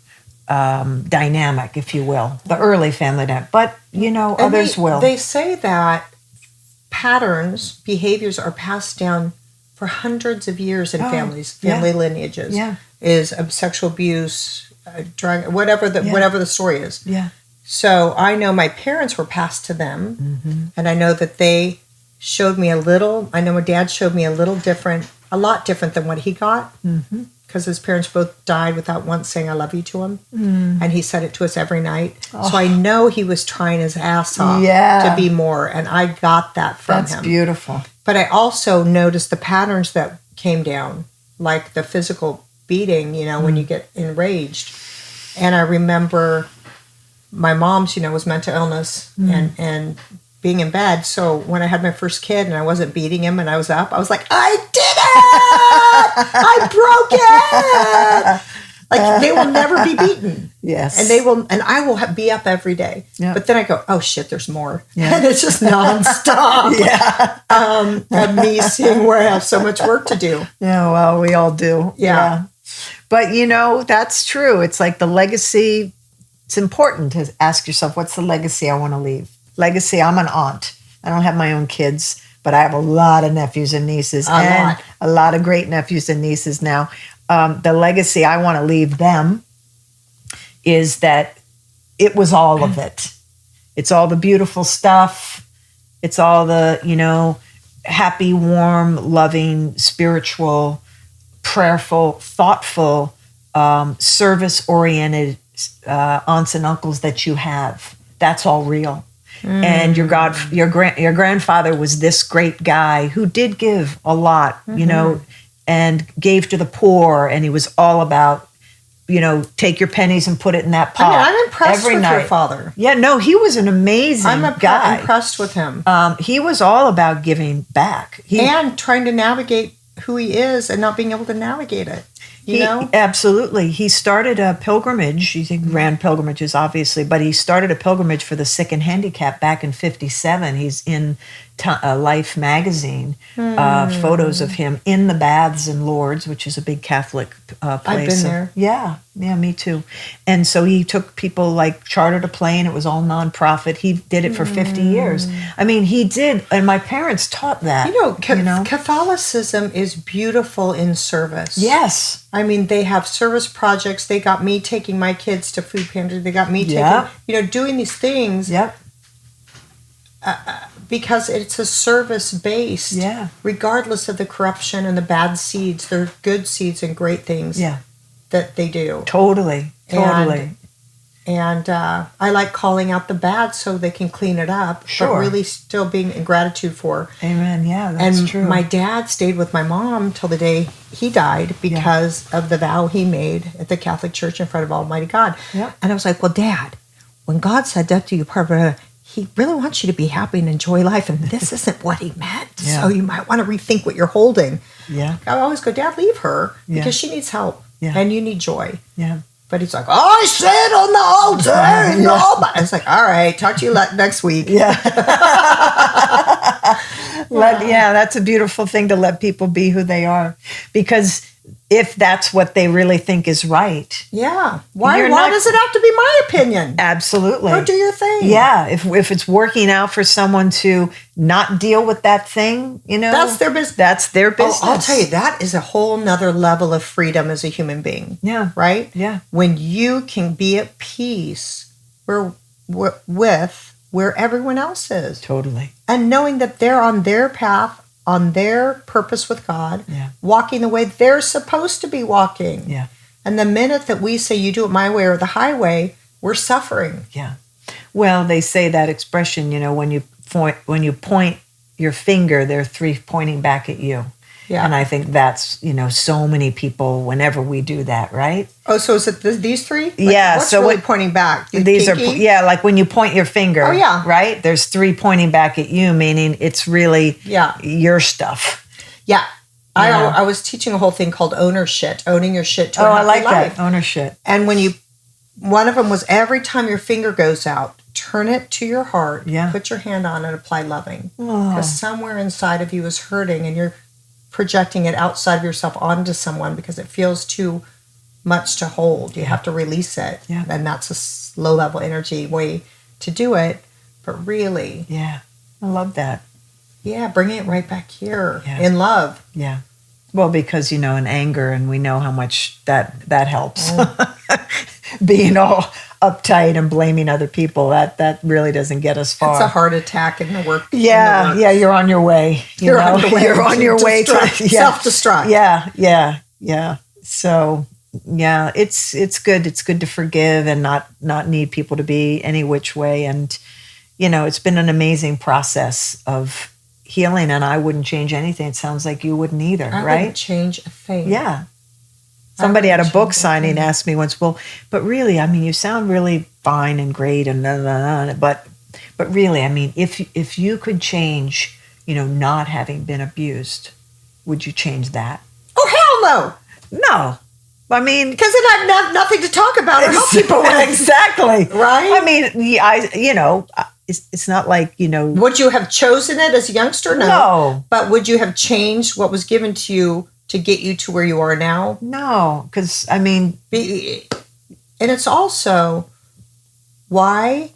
dynamic, if you will, the early family dynamic. But, others will. They say that behaviors are passed down for hundreds of years in families, family lineages. Yeah. Is sexual abuse, drug, whatever the story is. Yeah. So I know my parents were passed to them, and I know that they showed me a little. I know my dad showed me a lot different than what he got. Because his parents both died without once saying I love you to him. And he said it to us every night. So I know he was trying his ass off to be more. And I got that from him. That's beautiful. But I also noticed the patterns that came down, like the physical beating, when you get enraged. And I remember my mom's, was mental illness and being in bed. So when I had my first kid and I wasn't beating him and I was up, I was like, I did it! I broke it! Like they will never be beaten. Yes. And I will be up every day. Yeah. But then I go, oh shit, there's more. Yeah. And it's just nonstop. Yeah. Of me seeing where I have so much work to do. Yeah, well, we all do. Yeah. But that's true. It's like the legacy. It's important to ask yourself, what's the legacy I want to leave? Legacy, I'm an aunt. I don't have my own kids, but I have a lot of nephews and nieces. A lot of great nephews and nieces now. The legacy I want to leave them is that it was all of it. It's all the beautiful stuff. It's all the, happy, warm, loving, spiritual, prayerful, thoughtful, service-oriented aunts and uncles that you have. That's all real. And your grandfather was this great guy who did give a lot, and gave to the poor, and he was all about, take your pennies and put it in that pot. I'm impressed with night. your father. Yeah, no, he was an amazing guy. I'm impressed with him. He was all about giving back. And trying to navigate who he is and not being able to navigate it. You know? Absolutely. He started a pilgrimage. He ran pilgrimages, obviously, but he started a pilgrimage for the sick and handicapped back in 1957. He's in Life magazine, photos of him in the Baths in Lourdes, which is a big Catholic place. I've been there. Yeah, me too. And so he took people, chartered a plane. It was all nonprofit. He did it for 50 years. I mean, he did, and my parents taught that. Catholicism is beautiful in service. Yes. I mean, they have service projects. They got me taking my kids to food pantry. They got me taking, doing these things. Yep. Because it's a service-based, regardless of the corruption and the bad seeds. They're good seeds and great things that they do. Totally. And I like calling out the bad so they can clean it up, but really still being in gratitude for. Amen. Yeah, that's true. And my dad stayed with my mom till the day he died because of the vow he made at the Catholic Church in front of Almighty God. Yeah. And I was like, well, Dad, when God said that to you, he really wants you to be happy and enjoy life, and this isn't what he meant. Yeah. So you might want to rethink what you're holding. Yeah. I always go, Dad, leave her because she needs help and you need joy. Yeah. But he's like, I said on the altar. No, but it's like, all right, talk to you next week. Yeah. That's a beautiful thing to let people be who they are, because if that's what they really think is right. Yeah. Why does it have to be my opinion? Absolutely. Go do your thing. Yeah. If it's working out for someone to not deal with that thing, that's their business. That's their business. I'll tell you, that is a whole nother level of freedom as a human being. Yeah. Right? Yeah. When you can be at peace with where everyone else is. Totally. And knowing that they're on their path, on their purpose with God, walking the way they're supposed to be walking. Yeah. And the minute that we say, you do it my way or the highway, we're suffering. Yeah. Well, they say that expression, when you point your finger, there are three pointing back at you. Yeah. And I think that's, so many people, whenever we do that, right? Oh, so is it these three? What's really pointing back? These pinky? Are, like when you point your finger, right? There's three pointing back at you, meaning it's really your stuff. Yeah. I was teaching a whole thing called owning your shit to a happy I like life. that, ownership. And one of them was every time your finger goes out, turn it to your heart, put your hand on it, apply loving. Because somewhere inside of you is hurting and you're projecting it outside of yourself onto someone because it feels too much to hold. You have to release it. Yeah. And that's a low-level energy way to do it. But really... Yeah. I love that. Yeah, bringing it right back here in love. Yeah. Well, because, in anger, and we know how much that helps. Being all uptight and blaming other people, that really doesn't get us far. It's a heart attack in the work. Yeah, you're on your way. You're on your way to self-destruct. Yeah. So, it's good. It's good to forgive and not need people to be any which way. And, it's been an amazing process of healing, and I wouldn't change anything. It sounds like you wouldn't either, right? I wouldn't change a thing. Yeah. Somebody at a book signing asked me once, well, but really, you sound really fine and great and but really, if you could change, not having been abused, would you change that? Oh, hell no. No. I mean, because then I'd have nothing to talk about or help people with. Exactly. Right? I mean, it's not like, Would you have chosen it as a youngster? No. But would you have changed what was given to you to get you to where you are now? No, because, I mean. And it's also, why?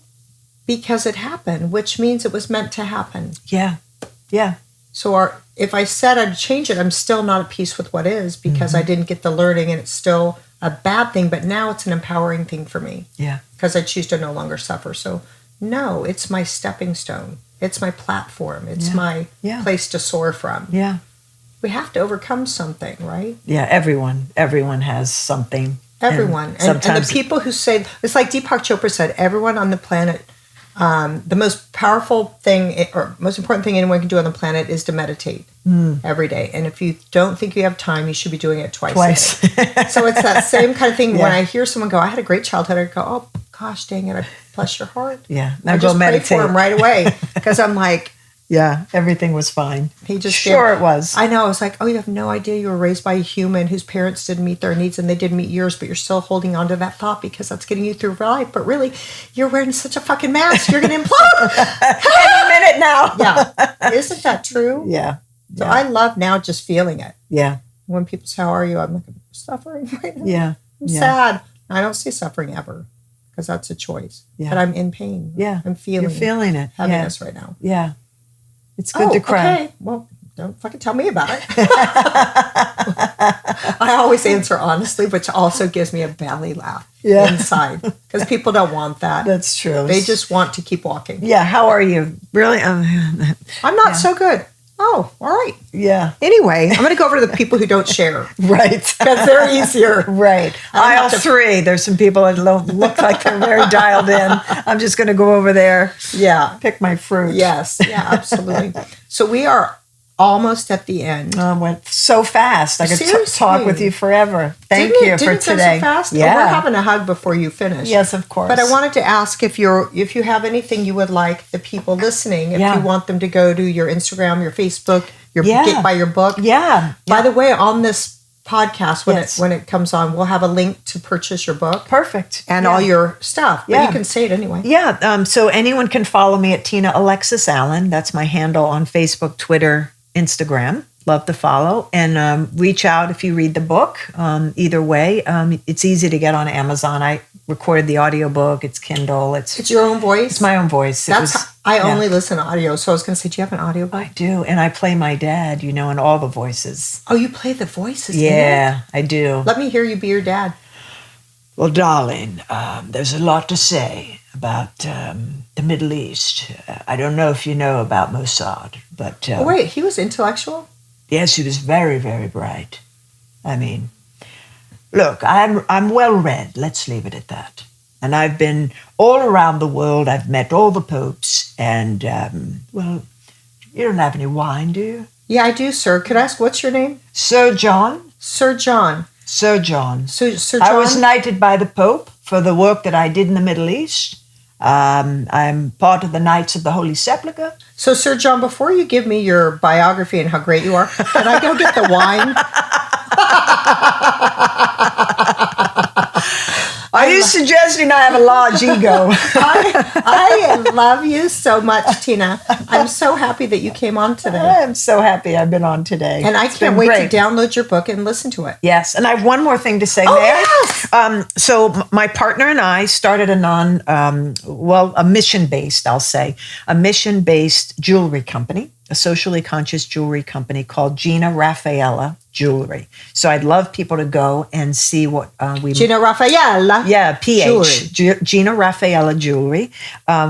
Because it happened, which means it was meant to happen. Yeah. Yeah. So if I said I'd change it, I'm still not at peace with what is because I didn't get the learning and it's still a bad thing, but now it's an empowering thing for me. Yeah. Because I choose to no longer suffer. So no, it's my stepping stone. It's my platform. It's my place to soar from. Yeah. We have to overcome something, right? Yeah, everyone has something. Everyone. And the people who say, it's like Deepak Chopra said, everyone on the planet, the most powerful thing or most important thing anyone can do on the planet is to meditate every day. And if you don't think you have time, you should be doing it twice a day. So it's that same kind of thing. When I hear someone go, I had a great childhood, I go, oh, gosh, dang it, bless your heart. Yeah. I just pray for him right away because I'm like, yeah, everything was fine. He just it was. I know. It's like, oh, you have no idea you were raised by a human whose parents didn't meet their needs and they didn't meet yours, but you're still holding on to that thought because that's getting you through life. But really, you're wearing such a fucking mask. You're going to implode any minute now. Yeah. Isn't that true? Yeah. So I love now just feeling it. Yeah. When people say, how are you? I'm like, I'm suffering right now. Yeah. I'm sad. I don't see suffering ever because that's a choice. Yeah. But I'm in pain. Yeah. I'm feeling You're feeling it. Heaviness right now. Yeah. It's good to cry. Okay. Well, don't fucking tell me about it. I always answer honestly, which also gives me a belly laugh inside because people don't want that. That's true. They just want to keep walking. Yeah. How are you? Really? I'm not so good. Oh, all right. Yeah. Anyway, I'm going to go over to the people who don't share. Right. Because they're easier. Right. Aisle 3. There's some people that look like they're very dialed in. I'm just going to go over there. Yeah. Pick my fruit. Yes. Yeah, absolutely. So we are almost at the end. Went so fast. I could talk with you forever. Thank you for didn't today. Go so fast? Yeah. Oh, we're having a hug before you finish. Yes, of course. But I wanted to ask if you have anything you would like the people listening, if you want them to go to your Instagram, your Facebook, get buy your book. Yeah. By the way, on this podcast, when it comes on, we'll have a link to purchase your book. Perfect. And all your stuff. But you can say it anyway. Yeah. So anyone can follow me at Tina Alexis Allen. That's my handle on Facebook, Twitter, Instagram. Love to follow and reach out if you read the book. Either way, it's easy to get on Amazon. I recorded the audiobook. It's Kindle. It's your own voice? It's my own voice. I only listen to audio. So I was going to say, do you have an audiobook? I do. And I play my dad, in all the voices. Oh, you play the voices? Yeah, I do. Let me hear you be your dad. Well, darling, there's a lot to say about the Middle East. I don't know if you know about Mossad, but... wait, he was intellectual? Yes, he was very, very bright. I mean, look, I'm well-read. Let's leave it at that. And I've been all around the world. I've met all the popes. And, well, you don't have any wine, do you? Yeah, I do, sir. Could I ask, what's your name? Sir John. Sir John. Sir John. Sir John? I was knighted by the Pope for the work that I did in the Middle East. I'm part of the Knights of the Holy Sepulchre. So, Sir John, before you give me your biography and how great you are, can I go get the wine? Are you suggesting I have a large ego? I love you so much, Tina. I'm so happy that you came on today. I'm so happy I've been on today. And I can't wait to download your book and listen to it. Yes. And I have one more thing to say. Yes. So my partner and I started a mission-based, I'll say, a mission-based jewelry company, a socially conscious jewelry company called Gina Rafaela Jewelry. So I'd love people to go and see what Gina Rafaela. Yeah, PH. Gina Rafaela Jewelry.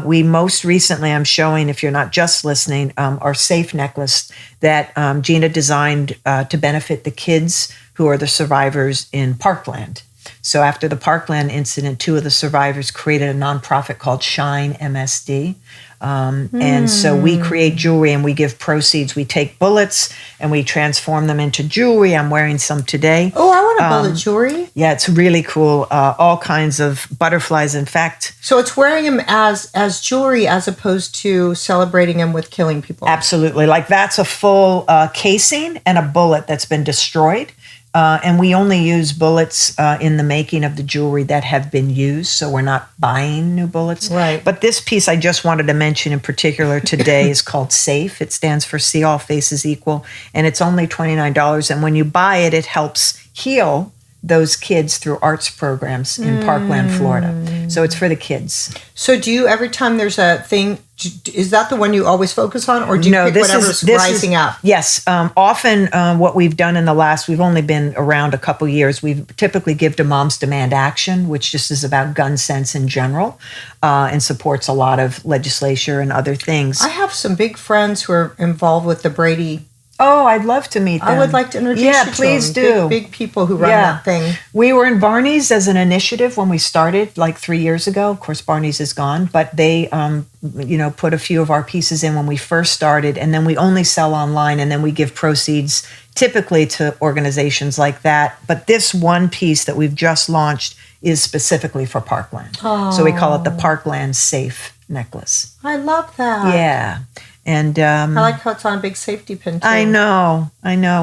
We most recently, I'm showing, if you're not just listening, our safe necklace that Gina designed to benefit the kids who are the survivors in Parkland. So after the Parkland incident, 2 of the survivors created a nonprofit called Shine MSD. And so we create jewelry and we give proceeds. We take bullets and we transform them into jewelry. I'm wearing some today. Oh, I want a bullet jewelry. Yeah, it's really cool. All kinds of butterflies. In fact, so it's wearing them as jewelry as opposed to celebrating them with killing people. Absolutely. Like that's a full casing and a bullet that's been destroyed. And we only use bullets in the making of the jewelry that have been used, so we're not buying new bullets. Right. But this piece I just wanted to mention in particular today is called SAFE. It stands for See All Faces Equal, and it's only $29. And when you buy it, it helps heal those kids through arts programs in Parkland, Florida. So it's for the kids. So do you, every time there's a thing, is that the one you always focus on, or do you pick whatever's rising up? Yes. Often what we've done in the last, we've only been around a couple years, we typically give to Moms Demand Action, which just is about gun sense in general and supports a lot of legislature and other things. I have some big friends who are involved with the Brady. Oh, I'd love to meet them. I would like to introduce you to please them. do. Big people who run that thing. We were in Barney's as an initiative when we started, like 3 years ago. Of course, Barney's is gone, but they, put a few of our pieces in when we first started, and then we only sell online, and then we give proceeds typically to organizations like that. But this one piece that we've just launched is specifically for Parkland. Oh. So we call it the Parkland SAFE necklace. I love that. Yeah. And I like how it's on a big safety pin too. I know,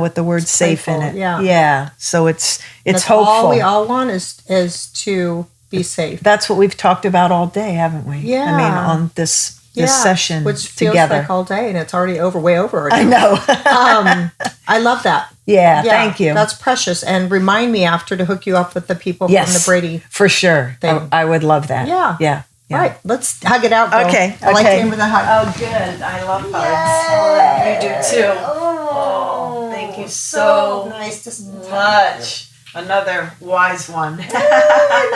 with the word safe in it. Yeah. So it's hopeful. All we all want is to be safe. That's what we've talked about all day, haven't we? Yeah. I mean, on this session, which feels together. like all day, and it's already way over. Already. I know. I love that. Yeah, thank you. That's precious. And remind me after to hook you up with the people from the Brady. For sure. I would love that. Yeah. Yeah. All right, let's hug it out, girl. Okay. I like to end with a hug. Oh, good. I love hugs. You do too. Oh, thank you so nice to much. Another wise one. I